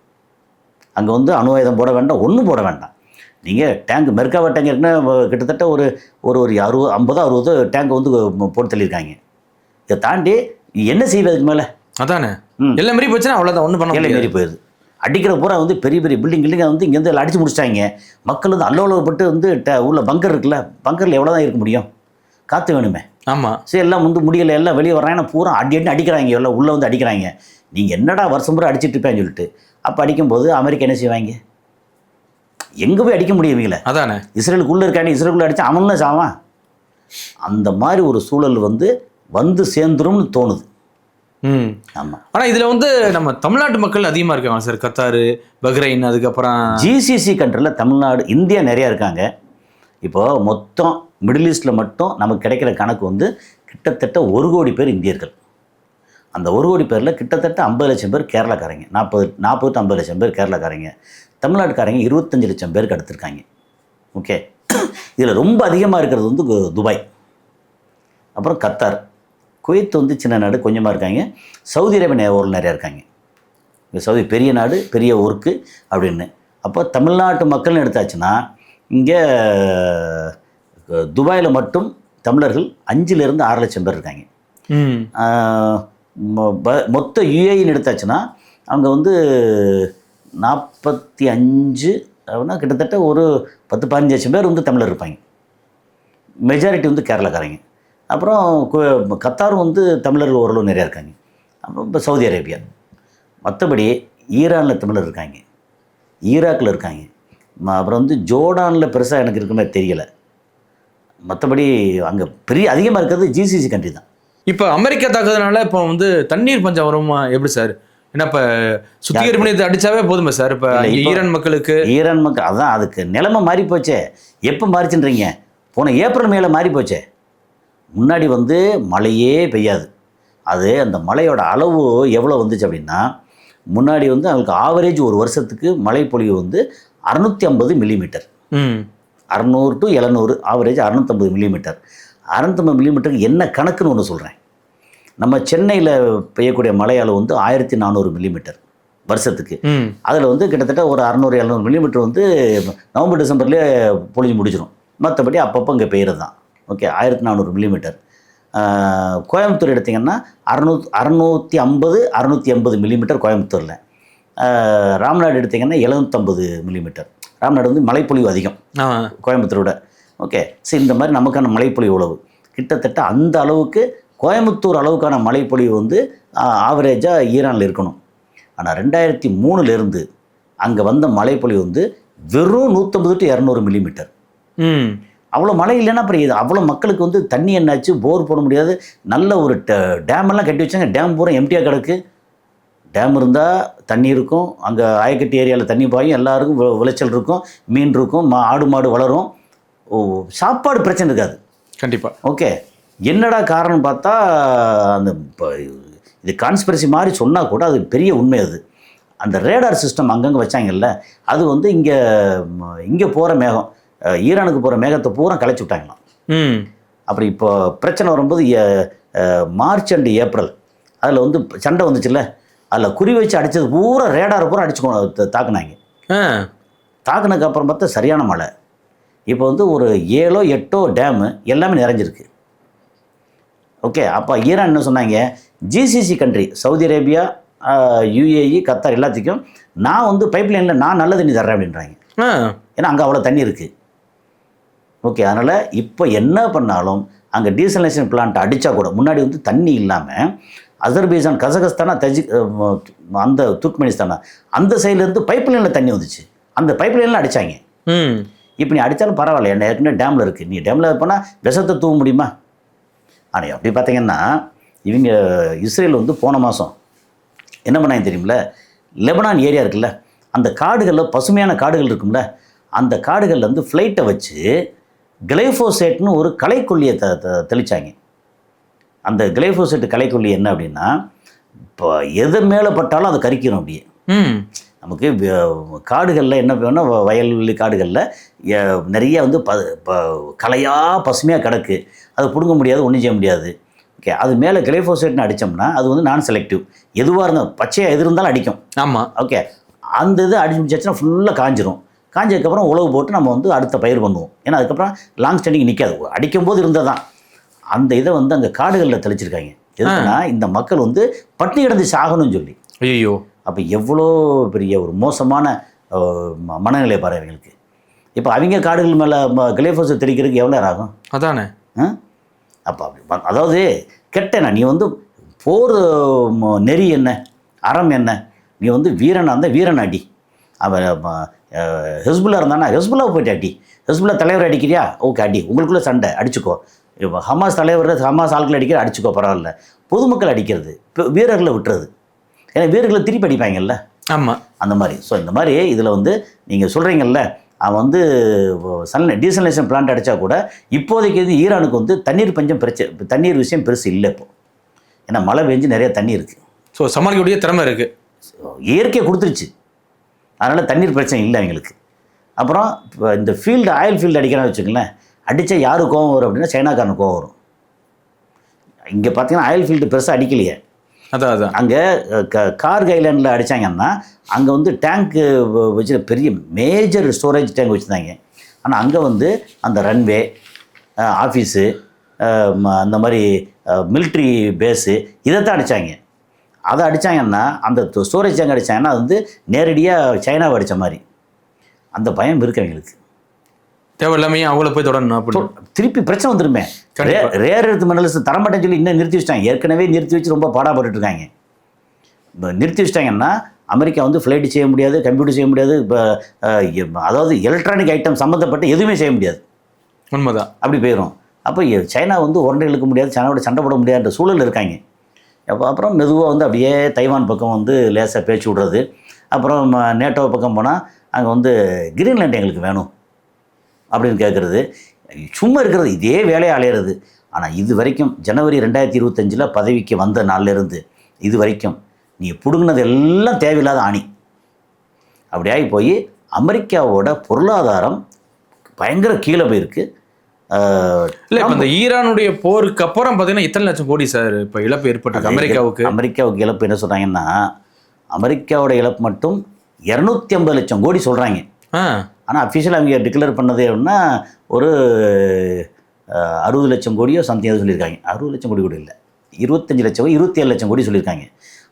அங்கே வந்து அணு ஆயுதம் போட வேண்டாம், ஒன்றும் போட வேண்டாம். நீங்கள் டேங்க் மெர்காவா டேங்க் இருக்குன்னா கிட்டத்தட்ட ஒரு 50-60 டேங்க் வந்து போட்டு தள்ளியிருக்காங்க. இதை தாண்டி என்ன செய்வதுக்கு மேலே? அதானே எல்லாம் மாரி போச்சுன்னா அவ்வளோதான், ஒன்றும் பண்ண எல்லாம் மாரி போயிடுது. அடிக்கிற பூரா வந்து பெரிய பெரிய பில்டிங் வந்து இங்கேருந்து எல்லாம் அடித்து முடிச்சிட்டாங்க. மக்கள் வந்து அல்லோலப்பட்டு வந்து உள்ள பங்கர் இருக்குல்ல, பங்கரில் எவ்வளோ தான் இருக்க முடியும்? காற்று வேணுமே. ஆமாம். சரி, எல்லாம் வந்து முடியலை, எல்லாம் வெளியே வர்றாங்கன்னா பூரா அடிக்கிறாங்க, எல்லாம் உள்ளே வந்து அடிக்கிறாங்க. நீங்கள் என்னடா வருஷம் பூரா அடிச்சிட்டு இருப்பேன்னு சொல்லிட்டு அப்போ அடிக்கும்போது அமெரிக்கா என்ன செய்வாங்க? எங்கே போய் அடிக்க முடியும் இவங்கள? அதானே இஸ்ரேலுக்குள்ளே இருக்காங்க, இஸ்ரேலுக்குள்ளே அடித்தா அவனும் சாவான். அந்த மாதிரி ஒரு சூழல் வந்து சேர்ந்துரும்னு தோணுது. ஆமாம். ஆனால் இதில் வந்து நம்ம தமிழ்நாட்டு மக்கள் அதிகமாக இருக்காங்க சார். கத்தார், பஹ்ரைன், அதுக்கப்புறம் ஜிசிசி கண்ட்ரியில் தமிழ்நாடு, இந்தியா நிறையா இருக்காங்க. இப்போது மொத்தம் மிடில் ஈஸ்டில் மட்டும் நமக்கு கிடைக்கிற கணக்கு வந்து கிட்டத்தட்ட 1 கோடி பேர் இந்தியர்கள். அந்த 1 கோடி பேரில் கிட்டத்தட்ட 50 லட்சம் பேர் கேரளாக்காரங்க, 40 to 50 லட்சம் பேர் கேரளாக்காரங்க, தமிழ்நாட்டுக்காரங்க 25 லட்சம் பேருக்கு அடுத்திருக்காங்க. ஓகே, இதில் ரொம்ப அதிகமாக இருக்கிறது வந்து துபாய், அப்புறம் கத்தார், குவைத் வந்து சின்ன நாடு கொஞ்சமாக இருக்காங்க, சவுதி அரேபியா ஒரு நிறையா இருக்காங்க. சவுதி பெரிய நாடு, பெரிய ஒர்க்கு அப்படின்னு. அப்போ தமிழ்நாட்டு மக்கள்னு எடுத்தாச்சுன்னா இங்கே துபாயில் மட்டும் தமிழர்கள் 5 to 6 லட்சம் பேர் இருக்காங்க. மொத்த யுஏஇன்னு எடுத்தாச்சுன்னா அவங்க வந்து 45 அப்படின்னா கிட்டத்தட்ட ஒரு 10-15 லட்சம் பேர் வந்து தமிழர் இருப்பாங்க. மெஜாரிட்டி வந்து கேரளாக்காரங்க. அப்புறம் கத்தாரும் வந்து தமிழர்கள் ஓரளவு நிறையா இருக்காங்க. அப்புறம் இப்போ சவுதி அரேபியா. மற்றபடி ஈரானில் தமிழர் இருக்காங்க, ஈராக்கில் இருக்காங்க, அப்புறம் வந்து ஜோர்டானில் பெருசாக எனக்கு இருக்குமே தெரியலை. மற்றபடி அங்கே பெரிய அதிகமாக இருக்கிறது ஜிசிசி கண்ட்ரி தான். இப்போ அமெரிக்கா தாக்குறதுனால இப்போ வந்து தண்ணீர் பஞ்சம் வருமா எப்படி சார்? ஏன்னா இப்போ சுத்திகரிப்பு நிலையத்தை அடித்தாவே போதுமே சார். இப்போ ஈரான் மக்களுக்கு அதான் அதுக்கு நிலைமை மாறி போச்சே. எப்போ மாறிச்சுன்றீங்க? போன ஏப்ரல் மேலே மாறி போச்சே. முன்னாடி வந்து மழையே பெய்யாது. அது அந்த மழையோட அளவு எவ்வளோ வந்துச்சு அப்படின்னா, முன்னாடி வந்து அவங்களுக்கு ஆவரேஜ் ஒரு வருஷத்துக்கு மழை பொழிவு வந்து 650 மில்லிமீட்டர், 600 to 700, ஆவரேஜ் 650 மில்லிமீட்டர். 650 மில்லிமீட்டருக்கு என்ன கணக்குன்னு ஒன்று சொல்கிறேன். நம்ம சென்னையில் பெய்யக்கூடிய மழை அளவு வந்து 1400 மில்லிமீட்டர் வருஷத்துக்கு. அதில் வந்து கிட்டத்தட்ட ஒரு 600-700 மில்லிமீட்டர் வந்து நவம்பர் டிசம்பர்லேயே பொழிஞ்சு முடிச்சிடும். மற்றபடி அப்பப்போ இங்கே பெய்கிறது தான். Okay, 1400 millimetre. கோயம்புத்தூர் எடுத்திங்கன்னா 650 மில்லிமீட்டர் கோயம்புத்தூரில். ராம்நாடு எடுத்திங்கன்னா 750 மில்லிமீட்டர். ராம்நாடு வந்து மழைப்பொழிவு அதிகம் கோயம்புத்தூரோட. ஓகே, ஸோ இந்த மாதிரி நமக்கான மழைப்பொழிவு அளவு கிட்டத்தட்ட அந்த அளவுக்கு கோயம்புத்தூர் அளவுக்கான மழைப்பொழிவு வந்து ஆவரேஜாக ஈரானில் இருக்கணும். ஆனால் 2003 அங்கே வந்த மழைப்பொழிவு வந்து வெறும் 150 to 200 மில்லிமீட்டர். அவ்வளோ மழை இல்லைன்னா அப்புறம் இது அவ்வளோ மக்களுக்கு வந்து தண்ணி என்னாச்சு, போர் போட முடியாது. நல்ல ஒரு டேமெல்லாம் கட்டி வச்சாங்க, டேம் பூரா எம்டியாக கிடக்கு. டேம் இருந்தால் தண்ணி இருக்கும், அங்கே ஆயக்கட்டி ஏரியாவில் தண்ணி பாயும், எல்லாருக்கும் விளைச்சல் இருக்கும், மீன் இருக்கும், ஆடு மாடு வளரும், சாப்பாடு பிரச்சனை இருக்காது. கண்டிப்பாக. ஓகே, என்னடா காரணம் பார்த்தா அந்த இது கான்ஸ்பிரசி மாதிரி சொன்னால் கூட அது பெரிய உண்மை. அது அந்த ரேடார் சிஸ்டம் அங்கங்கே வச்சாங்கல்ல, அது வந்து இங்கே போகிற மேகம், ஈரானுக்கு போகிற மேகத்தை பூரா கலைச்சி விட்டாங்களாம். அப்புறம் இப்போ பிரச்சனை வரும்போது மார்ச் அண்ட் ஏப்ரல் அதில் வந்து சண்டை வந்துச்சுல்ல, அதில் குறி வச்சு அடித்தது பூரா ரேடாரை பூரா அடிச்சு தாக்குனாங்க. தாக்குனதுக்கு அப்புறம் பார்த்தா சரியான மழை. இப்போ வந்து ஒரு 7-8 டேமு எல்லாமே நிறைஞ்சிருக்கு. ஓகே, அப்போ ஈரான் என்ன சொன்னாங்க, GCC country Saudi Arabia, UAE, Qatar எல்லாத்துக்கும் நான் வந்து பைப்லைனில் நான் நல்ல தண்ணி தர்றேன் அப்படின்றாங்க. ஏன்னா அங்கே அவ்வளோ தண்ணி இருக்குது. ஓகே, அதனால் இப்போ என்ன பண்ணாலும் அங்கே டீசலேஷன் பிளான்ட் அடித்தா கூட, முன்னாடி வந்து தண்ணி இல்லாமல் அசர்பைஜான், கசகஸ்தானா, அந்த துர்க்மெனிஸ்தானா அந்த சைட்லேருந்து பைப்லைனில் தண்ணி வந்துச்சு. அந்த பைப்லைனில் அடித்தாங்க. இப்போ நீ அடித்தாலும் பரவாயில்ல, என்ன ஏற்கனவே டேமில் இருக்குது, நீ டேமில் போனால் விஷத்தை தூவ முடியுமா? ஆனால் அப்படி பார்த்தீங்கன்னா இவங்க இஸ்ரேல் வந்து போன மாதம் என்ன பண்ணாங்க தெரியுமில்ல, லெபனான் ஏரியா இருக்குல்ல, அந்த காடுகளில் பசுமையான காடுகள் இருக்கும்ல, அந்த காடுகளில் வந்து ஃப்ளைட்டை வச்சு கிளைஃபோசேட்னு ஒரு களைக்கொல்லியை தெளித்தாங்க. அந்த கிளைஃபோசேட் களைக்கொல்லி என்ன அப்படின்னா, இப்போ எது மேலே பட்டாலும் அது கரிக்கணும். அப்படியே நமக்கு காடுகளில் என்ன வேணும், வயல்வெளி காடுகளில் நிறைய வந்து களையாக பசுமையாக கிடக்கு, அது பிடுங்க முடியாது, ஒன்றும் செய்ய முடியாது. ஓகே, அது மேலே கிளைஃபோசேட்னு அடித்தோம்னா அது வந்து நான் செலக்டிவ், எதுவாக இருந்தாலும் பச்சையாக எது இருந்தாலும் அடிக்கும். ஆமாம். ஓகே, அந்த இது அடிச்சு முடிச்சாச்சுன்னா ஃபுல்லாக காஞ்சிரும். காஞ்சதுக்கப்புறம் உழவு போட்டு நம்ம வந்து அடுத்த பயிர் பண்ணுவோம். ஏன்னா அதுக்கப்புறம் லாங் ஸ்டாண்டிங் நிற்காது, அடிக்கும் போது இருந்தது தான். அந்த இதை வந்து அங்கே காடுகளில் தெளிச்சிருக்காங்க. எதுக்குன்னா இந்த மக்கள் வந்து பட்டினி கிடந்து சாகணும்னு சொல்லி. ஐயோ, அப்போ எவ்வளோ பெரிய ஒரு மோசமான மனநிலை பாருங்களுக்கு. இப்போ அவங்க காடுகள் மேலே கிளைஃபோசேட் தெளிக்கிறதுக்கு எவ்வளோ நேரம் ஆகும்? அதானே. அப்போ அப்படி அதாவது கெட்டேண்ணா, நீ வந்து போர் நெறி என்ன, அறம் என்ன, நீ வந்து வீரனாக இருந்தால் வீரன் அடி. அவன் ஹெஸ்புல்லா இருந்தானா ஹெஸ்புல்லாவை போய்ட்டு அடி. ஹெஸ்புல்லா தலைவர் அடிக்கிறியா, ஓகே அடி, உங்களுக்குள்ளே சண்டை அடிச்சுக்கோ. இப்போ ஹமாஸ் தலைவர், ஹமாஸ் ஆட்கள் அடிக்கிற அடிச்சுக்கோ, பரவாயில்ல. பொதுமக்கள் அடிக்கிறது, வீரர்களை விட்டுறது, ஏன்னா வீரர்களை திருப்பி அடிப்பாங்கல்ல. ஆமாம், அந்த மாதிரி. ஸோ இந்த மாதிரி இதில் வந்து நீங்கள் சொல்கிறீங்கல்ல, அவன் வந்து டீசலேஷன் பிளான்ட் அடித்தா கூட இப்போதைக்கு வந்து ஈரானுக்கு வந்து தண்ணீர் பஞ்சம் தண்ணீர் விஷயம் பெருசு இல்லை இப்போ. ஏன்னா மழை பெஞ்சு நிறைய தண்ணி இருக்குது. ஸோ சமாளிக்கக்கூடிய திறமை இருக்குது, இயற்கையை கொடுத்துருச்சு. அதனால் தண்ணீர் பிரச்சனை இல்லை அவங்களுக்கு. அப்புறம் இந்த ஆயில் ஃபீல்டு அடிக்கிறான்னு வச்சுக்கங்களேன், அடித்தா யாரு கோவம் வரும் அப்படின்னா சைனாக்காரனு கோவம் வரும். இங்கே பார்த்தீங்கன்னா ஆயில் ஃபீல்டு பெருசாக அடிக்கலையே. அதான் அங்கே கார்க் ஐலாண்டில் அடித்தாங்கன்னா அங்கே வந்து டேங்க்கு வச்சு பெரிய மேஜர் ஸ்டோரேஜ் டேங்க் வச்சுருந்தாங்க. ஆனால் அங்கே வந்து அந்த ரன்வே, ஆஃபீஸு, அந்த மாதிரி மிலிட்ரி பேஸு இதைத்தான் அடித்தாங்க. அதை அடித்தாங்கன்னா அந்த ஸ்டோரேஜ் டேங்க் அடித்தாங்கன்னா அது வந்து நேரடியாக சைனாவை அடித்த மாதிரி. அந்த பயம் இருக்கு அவங்களுக்கு. தேவையில்லாமே அவங்கள போய் தொடரணும் அப்படி திருப்பி பிரச்சனை வந்துருமே. ரேர் எர்த் மினரல்ஸ் தரமாட்டேன்னு சொல்லி இன்னும் நிறுத்தி வச்சிட்டாங்க. ஏற்கனவே நிறுத்தி வச்சு ரொம்ப பாடாப்பட்டு இருக்காங்க. நிறுத்தி வச்சிட்டாங்கன்னா அமெரிக்கா வந்து ஃப்ளைட் செய்ய முடியாது, கம்ப்யூட்டர் செய்ய முடியாது, இப்போ அதாவது எலக்ட்ரானிக் ஐட்டம் சம்மந்தப்பட்ட எதுவுமே செய்ய முடியாது. உண்மைதான். அப்படி போயிடும். அப்போ சைனா வந்து உரண்டை இழுக்க முடியாது, சைனாவோட சண்டை போட முடியாதுன்ற சூழல் இருக்காங்க. அப்புறம் மெதுவாக வந்து அப்படியே தைவான் பக்கம் வந்து லேசாக பேச்சு விடுறது. அப்புறம் நேட்டோ பக்கம் போனால் அங்கே வந்து கிரீன்லாண்ட் எங்களுக்கு வேணும் அப்படின்னு கேட்குறது. சும்மா இருக்கிறது இதே வேலையை அலையிறது. ஆனால் இது வரைக்கும் ஜனவரி 2025 பதவிக்கு வந்த நாள்லேருந்து இது வரைக்கும் நீ பிடுங்கினது எல்லாம் தேவையில்லாத ஆணி. அப்படியாகி போய் அமெரிக்காவோட பொருளாதாரம் பயங்கர கீழே போயிருக்கு. இல்லை, இப்போ இந்த ஈரானுடைய போருக்கு அப்புறம் பார்த்தீங்கன்னா இத்தனை லட்சம் கோடி சார் இப்போ இழப்பு ஏற்பட்டது அமெரிக்காவுக்கு இழப்பு என்ன சொல்கிறாங்கன்னா, அமெரிக்காவோட இழப்பு மட்டும் 250 லட்சம் கோடி சொல்கிறாங்க. ஆனால் அஃபிஷியலாக அவங்க டிக்ளேர் பண்ணது அப்படின்னா ஒரு 60 லட்சம் கோடியோ சம்திங் சொல்லியிருக்காங்க. 60 லட்சம் கோடி கூட இல்லை, 25 லட்சம் 27 லட்சம் கோடி சொல்லியிருக்காங்க.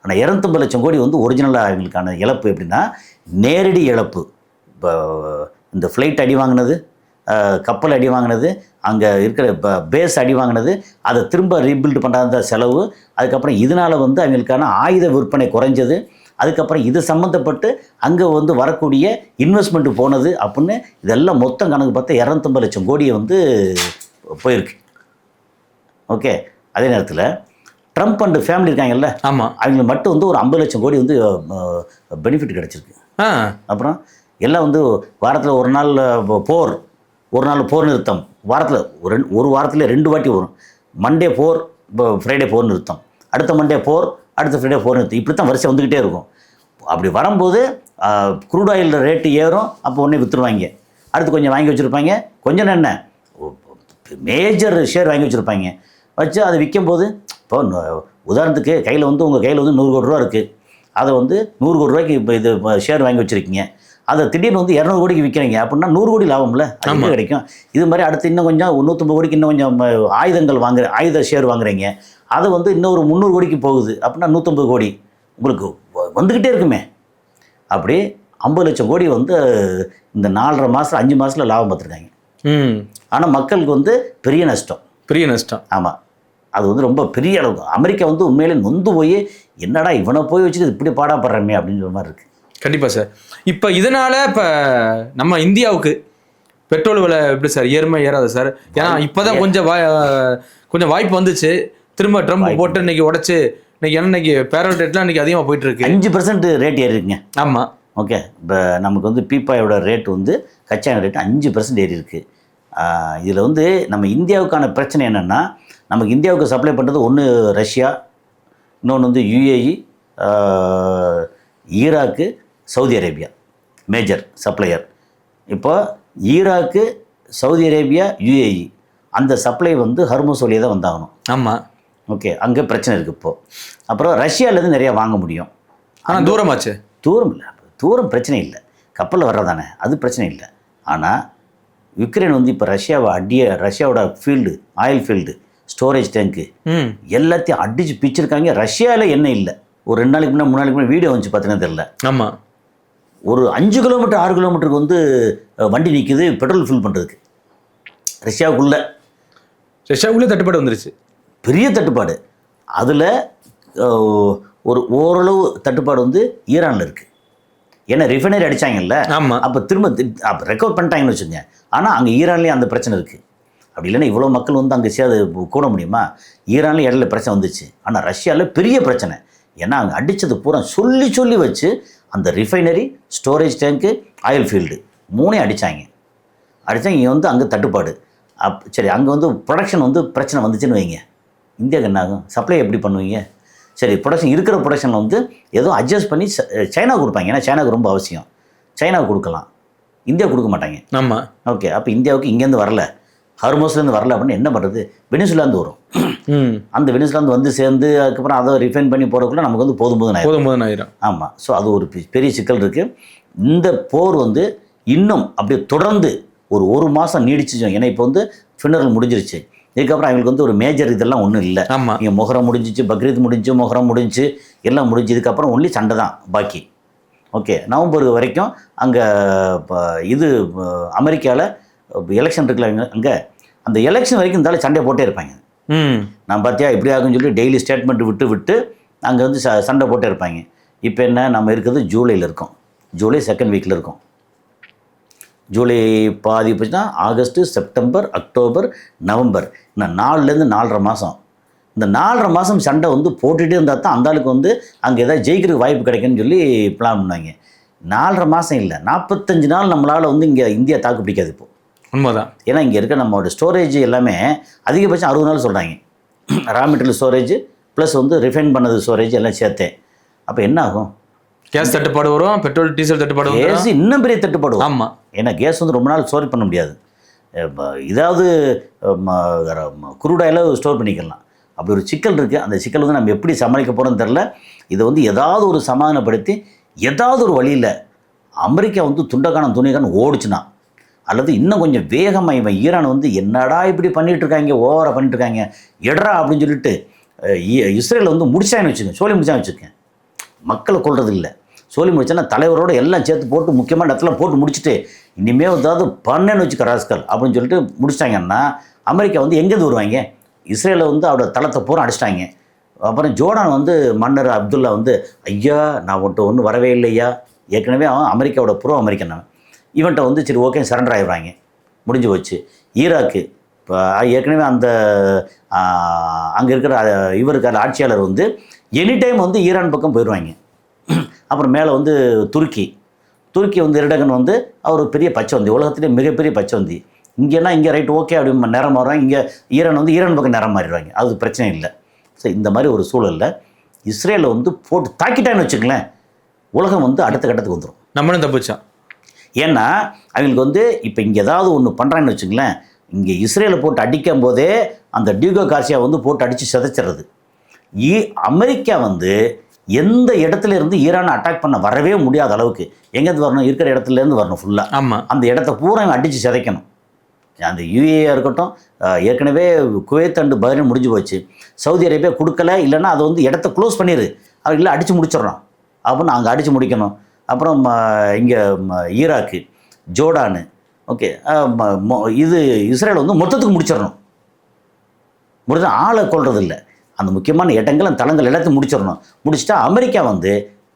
ஆனால் 250 லட்சம் கோடி வந்து ஒரிஜினலாக அவங்களுக்கான இழப்பு. எப்படின்னா நேரடி இழப்பு. இப்போ இந்த ஃப்ளைட் அடி வாங்கினது, கப்பல் அடி வாங்கினது, அங்கே இருக்கிற பேஸ் அடி வாங்கினது, அதை திரும்ப ரீபில்டு பண்ணுற செலவு, அதுக்கப்புறம் இதனால் வந்து அவங்களுக்கான ஆயுத விற்பனை குறைஞ்சது, அதுக்கப்புறம் இது சம்மந்தப்பட்டு அங்கே வந்து வரக்கூடிய இன்வெஸ்ட்மெண்ட்டு போனது அப்படின்னு இதெல்லாம் மொத்தம் கணக்கு பார்த்தா 250 லட்சம் கோடியை வந்து போயிருக்கு. ஓகே. அதே நேரத்தில் ட்ரம்ப் அண்ட் ஃபேமிலி இருக்காங்கல்ல, ஆமாம், அவங்களுக்கு மட்டும் வந்து ஒரு 50 லட்சம் கோடி வந்து பெனிஃபிட் கிடச்சிருக்கு. அப்புறம் எல்லாம் வந்து வாரத்தில் ஒரு நாள் போர், ஒரு நாள் போர் நிறுத்தம், வாரத்தில் ஒரு வாரத்தில் 2 வாட்டி வரும். மண்டே போர், ஃப்ரைடே போர் நிறுத்தம், அடுத்த மண்டே போர், அடுத்த ஃப்ரைடே போர் நிறுத்தம், இப்படி தான் வரிசை வந்துக்கிட்டே இருக்கும். அப்படி வரும்போது க்ரூட் ஆயில் ரேட்டு ஏறும், அப்போ உடனே விற்றுருவாங்க. அடுத்து கொஞ்சம் வாங்கி வச்சுருப்பாங்க, கொஞ்சம் என்ன மேஜர் ஷேர் வாங்கி வச்சுருப்பாங்க. வச்சு அதை விற்கும்போது இப்போ உதாரணத்துக்கு கையில் வந்து உங்கள் கையில் வந்து 100 கோடி ரூபா இருக்குது. அதை வந்து 100 கோடி ரூபாய்க்கு இப்போ இது ஷேர் வாங்கி வச்சுருக்கீங்க. அதை திடீர்னு வந்து 200 கோடிக்கு விற்கிறீங்க அப்படின்னா 100 கோடி லாபம்ல அது கிடைக்கும். இது மாதிரி அடுத்து இன்னும் கொஞ்சம் 150 கோடிக்கு இன்னும் கொஞ்சம் ஆயுத ஷேர் வாங்குறீங்க. அது வந்து இன்னும் ஒரு 300 கோடிக்கு போகுது அப்படின்னா 150 கோடி உங்களுக்கு வந்துக்கிட்டே இருக்குமே. அப்படி 50 லட்சம் கோடி வந்து இந்த 4.5 மாதம் 5 மாதத்தில் லாபம் பார்த்துருக்காங்க. ஆனால் மக்களுக்கு வந்து பெரிய நஷ்டம். ஆமாம், அது வந்து ரொம்ப பெரிய அளவுக்கு. அமெரிக்கா வந்து உண்மையிலே நொந்து போய் என்னடா இவனை போய் வச்சுட்டு இப்படி பாடாப்படுறமே அப்படின்ற மாதிரி இருக்குது. கண்டிப்பாக சார். இப்போ இதனால் இப்போ நம்ம இந்தியாவுக்கு பெட்ரோல் விலை எப்படி சார் ஏறாது சார்? ஏன்னா இப்போ தான் கொஞ்சம் வாய்ப்பு வந்துச்சு. திரும்ப ட்ரம்ப் போட்டு இன்னைக்கு உடச்சி இன்னைக்கு பேரல் ரேட்லாம் இன்னைக்கு அதிகமாக போயிட்டு இருக்கு. 5% ரேட் ஏறி இருக்குங்க. ஆமாம். ஓகே. இப்போ நமக்கு வந்து பீப்பாயோட ரேட் வந்து கச்சா ரேட்டு 5% ஏறி இருக்குது. இதில் வந்து நம்ம இந்தியாவுக்கான பிரச்சனை என்னென்னா, நமக்கு இந்தியாவுக்கு சப்ளை பண்ணுறது ஒன்று ரஷ்யா, இன்னொன்று வந்து UAE, Iraq, Saudi Arabia major supplier. இப்போ ஈராக்கு, சவுதி அரேபியா, யுஏஇ அந்த சப்ளை வந்து ஹர்முஸ் வழியாக தான் வந்தாகணும். ஆமாம். ஓகே. அங்கே பிரச்சனை இருக்குது இப்போது. அப்புறம் ரஷ்யாவிலேருந்து நிறையா வாங்க முடியும். ஆனால் தூரமாச்சு. தூரம் இல்லை, தூரம் பிரச்சனை இல்லை, கப்பலில் வர்றதானே அது பிரச்சனை இல்லை. ஆனால் யுக்ரைன் வந்து இப்போ ரஷ்யாவோட ஃபீல்டு, ஆயில் ஃபீல்டு, ஸ்டோரேஜ் டேங்க்கு எல்லாத்தையும் அடித்து பிச்சிருக்காங்க. ரஷ்யாவில் என்ன இல்லை. ஒரு 2 நாளைக்கு முன்னாடி 3 நாளைக்கு முன்னாடி வீடியோ வந்துச்சு பார்த்தீங்கன்னா தெரியல. ஆமாம். ஒரு 5 கிலோமீட்டர் 6 கிலோமீட்டருக்கு வந்து வண்டி நிற்குது பெட்ரோல் ஃபில் பண்ணுறதுக்கு. ரஷ்யாவுக்குள்ளே தட்டுப்பாடு வந்துருச்சு, பெரிய தட்டுப்பாடு. அதில் ஒரு ஓரளவு தட்டுப்பாடு வந்து ஈரானில் இருக்குது. ஏன்னா ரிஃபைனரி அடித்தாங்கல்ல. ஆமாம். அப்போ திரும்ப ரெக்கவர் பண்ணிட்டாங்கன்னு வச்சுக்கோங்க. ஆனால் அங்கே ஈரான்லேயும் அந்த பிரச்சனை இருக்குது. அப்படி இல்லைன்னா இவ்வளோ மக்கள் வந்து அங்கே சேர்ந்து கூட முடியுமா? ஈரான்லேயும் இடையில பிரச்சனை வந்துச்சு. ஆனால் ரஷ்யாவில் பெரிய பிரச்சனை. ஏன்னா அங்கே அடித்தது பூரா சொல்லி வச்சு அந்த ரிஃபைனரி, ஸ்டோரேஜ் டேங்க்கு, ஆயில் ஃபீல்டு மூணையும் அடித்தாங்க. இங்கே வந்து அங்கே தட்டுப்பாடு. சரி, அங்கே வந்து ப்ரொடக்ஷன் வந்து பிரச்சனை வந்துச்சுன்னு வைங்க, இந்தியாவுக்கு என்ன ஆகும்? சப்ளை எப்படி பண்ணுவீங்க? சரி, இருக்கிற ப்ரொடக்ஷனில் வந்து ஏதோ அட்ஜஸ்ட் பண்ணி சைனாவுக்கு கொடுப்பாங்க. ஏன்னா சைனாவுக்கு ரொம்ப அவசியம். சைனாவுக்கு கொடுக்கலாம், இந்தியாவுக்கு கொடுக்க மாட்டாங்க. ஆமாம். ஓகே, அப்போ இந்தியாவுக்கு இங்கேருந்து வரல, ஹார்மோஸ்லேருந்து வரல அப்படின்னு என்ன பண்ணுறது? வெனிசுலாந்து வரும். அந்த வெனிசுலாந்து வந்து சேர்ந்து அதுக்கப்புறம் அதை ரிஃபைன் பண்ணி போகிறதுக்குள்ள நமக்கு வந்து போதும் ஆயிரும். ஆமாம். ஸோ அது ஒரு பெரிய சிக்கல் இருக்குது. இந்த போர் வந்து இன்னும் அப்படியே தொடர்ந்து ஒரு மாதம் நீடிச்சு. ஏன்னா இப்போ வந்து ஃபினரல் முடிஞ்சிருச்சு. இதுக்கப்புறம் அவங்களுக்கு வந்து ஒரு மேஜர் இதெல்லாம் ஒன்றும் இல்லை. இங்கே மொஹரம் முடிஞ்சிச்சு, பக்ரீத் முடிஞ்சு, மொஹரம் முடிஞ்சு, எல்லாம் முடிஞ்சு. இதுக்கப்புறம் ஒன்லி சண்டை தான் பாக்கி. ஓகே, நவம்பர் வரைக்கும் அங்கே இது அமெரிக்காவில் எலெக்ஷன் இருக்குல்ல, அங்கே அந்த எலெக்ஷன் வரைக்கும் இருந்தாலும் சண்டை போட்டே இருப்பாங்க. நான் பார்த்தியா இப்படி ஆகுன்னு சொல்லி டெய்லி ஸ்டேட்மெண்ட் விட்டு அங்கே வந்து சண்டை போட்டே இருப்பாங்க. இப்போ என்ன, நம்ம இருக்கிறது ஜூலையில் இருக்கோம். ஜூலை செகண்ட் வீக்கில் இருக்கோம். ஜூலை பாதி போச்சுன்னா ஆகஸ்ட்டு, செப்டம்பர், அக்டோபர், நவம்பர், இன்னும் 4லேருந்து 4.5 மாதம். இந்த 4.5 மாதம் சண்டை வந்து போட்டுகிட்டே இருந்தால் தான் அந்த ஆளுக்கு வந்து அங்கே ஏதாவது ஜெயிக்கிறதுக்கு வாய்ப்பு கிடைக்குன்னு சொல்லி பிளான் பண்ணாங்க. 4.5 மாதம் இல்லை, 45 நாள் நம்மளால் வந்து இங்கே இந்தியா தாக்கு பிடிக்காது இப்போது. உண்மைதான். ஏன்னா இங்கே இருக்க நம்மளோட ஸ்டோரேஜ் எல்லாமே அதிகபட்சம் 60 நாள் சொல்கிறாங்க. ரா மெட்டீரியல் ஸ்டோரேஜ் ப்ளஸ் வந்து ரிஃபைன் பண்ணது ஸ்டோரேஜ் எல்லாம் சேர்த்தேன். அப்போ என்ன ஆகும்? கேஸ் தட்டுப்பாடு வரும், பெட்ரோல் டீசல் தட்டுப்பாடு வரும், கேஸ் இன்னும் பெரிய தட்டுப்பாடு வரும். ஆமாம். ஏன்னா கேஸ் வந்து ரொம்ப நாள் ஸ்டோர் பண்ண முடியாது. இதாவது குரூட் ஆயில ஸ்டோர் பண்ணிக்கலாம். அப்படி ஒரு சிக்கல் இருக்குது. அந்த சிக்கல் வந்து நம்ம எப்படி சமாளிக்க போகிறோம்னு தெரில. இதை வந்து ஏதாவது ஒரு சமாதானப்படுத்தி ஏதாவது ஒரு வழியில் அமெரிக்கா வந்து துணிக்கான ஓடிச்சுனா, அல்லது இன்னும் கொஞ்சம் வேகமாக இவன் ஈரான் வந்து என்னடா இப்படி பண்ணிகிட்டு இருக்காங்க, ஓவராக பண்ணிட்டு இருக்காங்க, எடரா அப்படின்னு சொல்லிட்டு இஸ்ரேல் வந்து முடிச்சான்னு வச்சுக்கோங்க, சோழி முடிச்சான்னு வச்சுக்கேன். மக்களை கொள்வது இல்லை, சோழி முடிச்சேன்னா தலைவரோடு எல்லாம் சேர்த்து போட்டு முக்கியமான இடத்துல போட்டு முடிச்சுட்டு இனிமேல் ஏதாவது பண்ணேன்னு வச்சுக்க ராஸ்கல் அப்படின்னு சொல்லிட்டு முடிச்சிட்டாங்கன்னா அமெரிக்கா வந்து எங்கேருந்து வருவாங்க? இஸ்ரேலை வந்து அவரோட தளத்தை பூரா அடிச்சிட்டாங்க. அப்புறம் ஜோர்டான் வந்து மன்னர் அப்துல்லா வந்து ஐயா நான் ஒன்றும் வரவே இல்லையா, ஏற்கனவே அவன் அமெரிக்காவோட ப்ரோ அமெரிக்கன் அவன், இவன்ட்ட வந்து சரி ஓகே சரண்டர் ஆகிடுறாங்க, முடிஞ்சு போச்சு. ஈராக்கு இப்போ ஏற்கனவே அந்த அங்கே இருக்கிற இவருக்கு ஆட்சியாளர் வந்து எனி டைம் வந்து ஈரான் பக்கம் போயிடுவாங்க. அப்புறம் மேலே வந்து துருக்கி வந்து எர்டகன் வந்து அவர் பெரிய பச்சைவந்தி, உலகத்திலே மிகப்பெரிய பச்சைவந்தி. இங்கேனா இங்கே ரைட் ஓகே அப்படி நேரம் மாறுவாங்க, இங்கே ஈரான் வந்து ஈரான் பக்கம் நேரம் மாறிடுவாங்க, அது பிரச்சனை இல்லை. ஸோ இந்த மாதிரி ஒரு சூழலில் இஸ்ரேலை வந்து போட்டு தாக்கிட்டான்னு வச்சுக்கங்களேன், உலகம் வந்து அடுத்த கட்டத்துக்கு வந்துடும். நம்மளும் தப்பிச்சான். ஏன்னா அவங்களுக்கு வந்து இப்போ இங்கே ஏதாவது ஒன்று பண்ணுறாங்கன்னு வச்சுங்களேன், இங்கே இஸ்ரேலை போட்டு அடிக்கும் போதே அந்த டியூகோ கார்சியா வந்து போட்டு அடித்து சிதைச்சிடுறது. அமெரிக்கா வந்து எந்த இடத்துல இருந்து ஈரானை அட்டாக் பண்ண வரவே முடியாத அளவுக்கு எங்கேருந்து வரணும், இருக்கிற இடத்துலேருந்து வரணும் ஃபுல்லாக. ஆமாம், அந்த இடத்த பூரா அடித்து சிதைக்கணும். அந்த யுஏஆ இருக்கட்டும், ஏற்கனவே குவைத் அண்டு பஹ்ரைன் முடிஞ்சு போச்சு, சவுதி அரேபியா கொடுக்கல, இல்லைன்னா அதை வந்து இடத்த க்ளோஸ் பண்ணிடு, அது இல்லை அடித்து முடிச்சிடறோம் அப்படின்னு அங்கே அடித்து முடிக்கணும். அப்புறம் இங்கே ஈராக்கு, ஜோர்டானு, ஓகே இது இஸ்ரேல் வந்து மொத்தத்துக்கு முடிச்சிடணும். முடிஞ்ச ஆளை கொள்வது இல்லை, அந்த முக்கியமான இடங்கள் அந்த தளங்கள் எல்லாத்தையும் முடிச்சிடணும். முடிச்சுட்டா அமெரிக்கா வந்து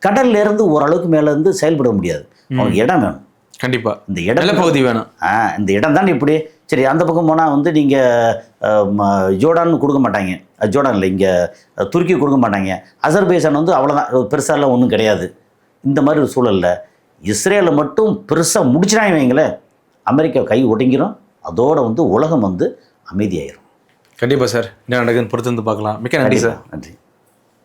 கடல்லேருந்து ஓரளவுக்கு மேலேருந்து செயல்பட முடியாது, அவங்களுக்கு இடம் வேணும். கண்டிப்பாக இந்த இடம் பகுதி வேணும். இந்த இடம் தான் இப்படி சரி. அந்த பக்கம் போனால் வந்து நீங்கள் ஜோர்டான் கொடுக்க மாட்டாங்க, ஜோர்டான் இல்லை இங்கே துருக்கி கொடுக்க மாட்டாங்க, அசர்பைஜான் வந்து அவ்வளோதான், பெருசாலாம் ஒன்றும் கிடையாது. இந்த மாதிரி ஒரு சூழலில் இஸ்ரேலை மட்டும் பெருசாக முடிச்சிடாங்க வைங்களேன், அமெரிக்கா கை ஒடுங்கிடும், அதோடு வந்து உலகம் வந்து அமைதியாயிரும். கண்டிப்பாக சார், என்ன நடக்குதுன்னு பொறுத்து வந்து பார்க்கலாம். மிக்க நன்றி சார். நன்றி.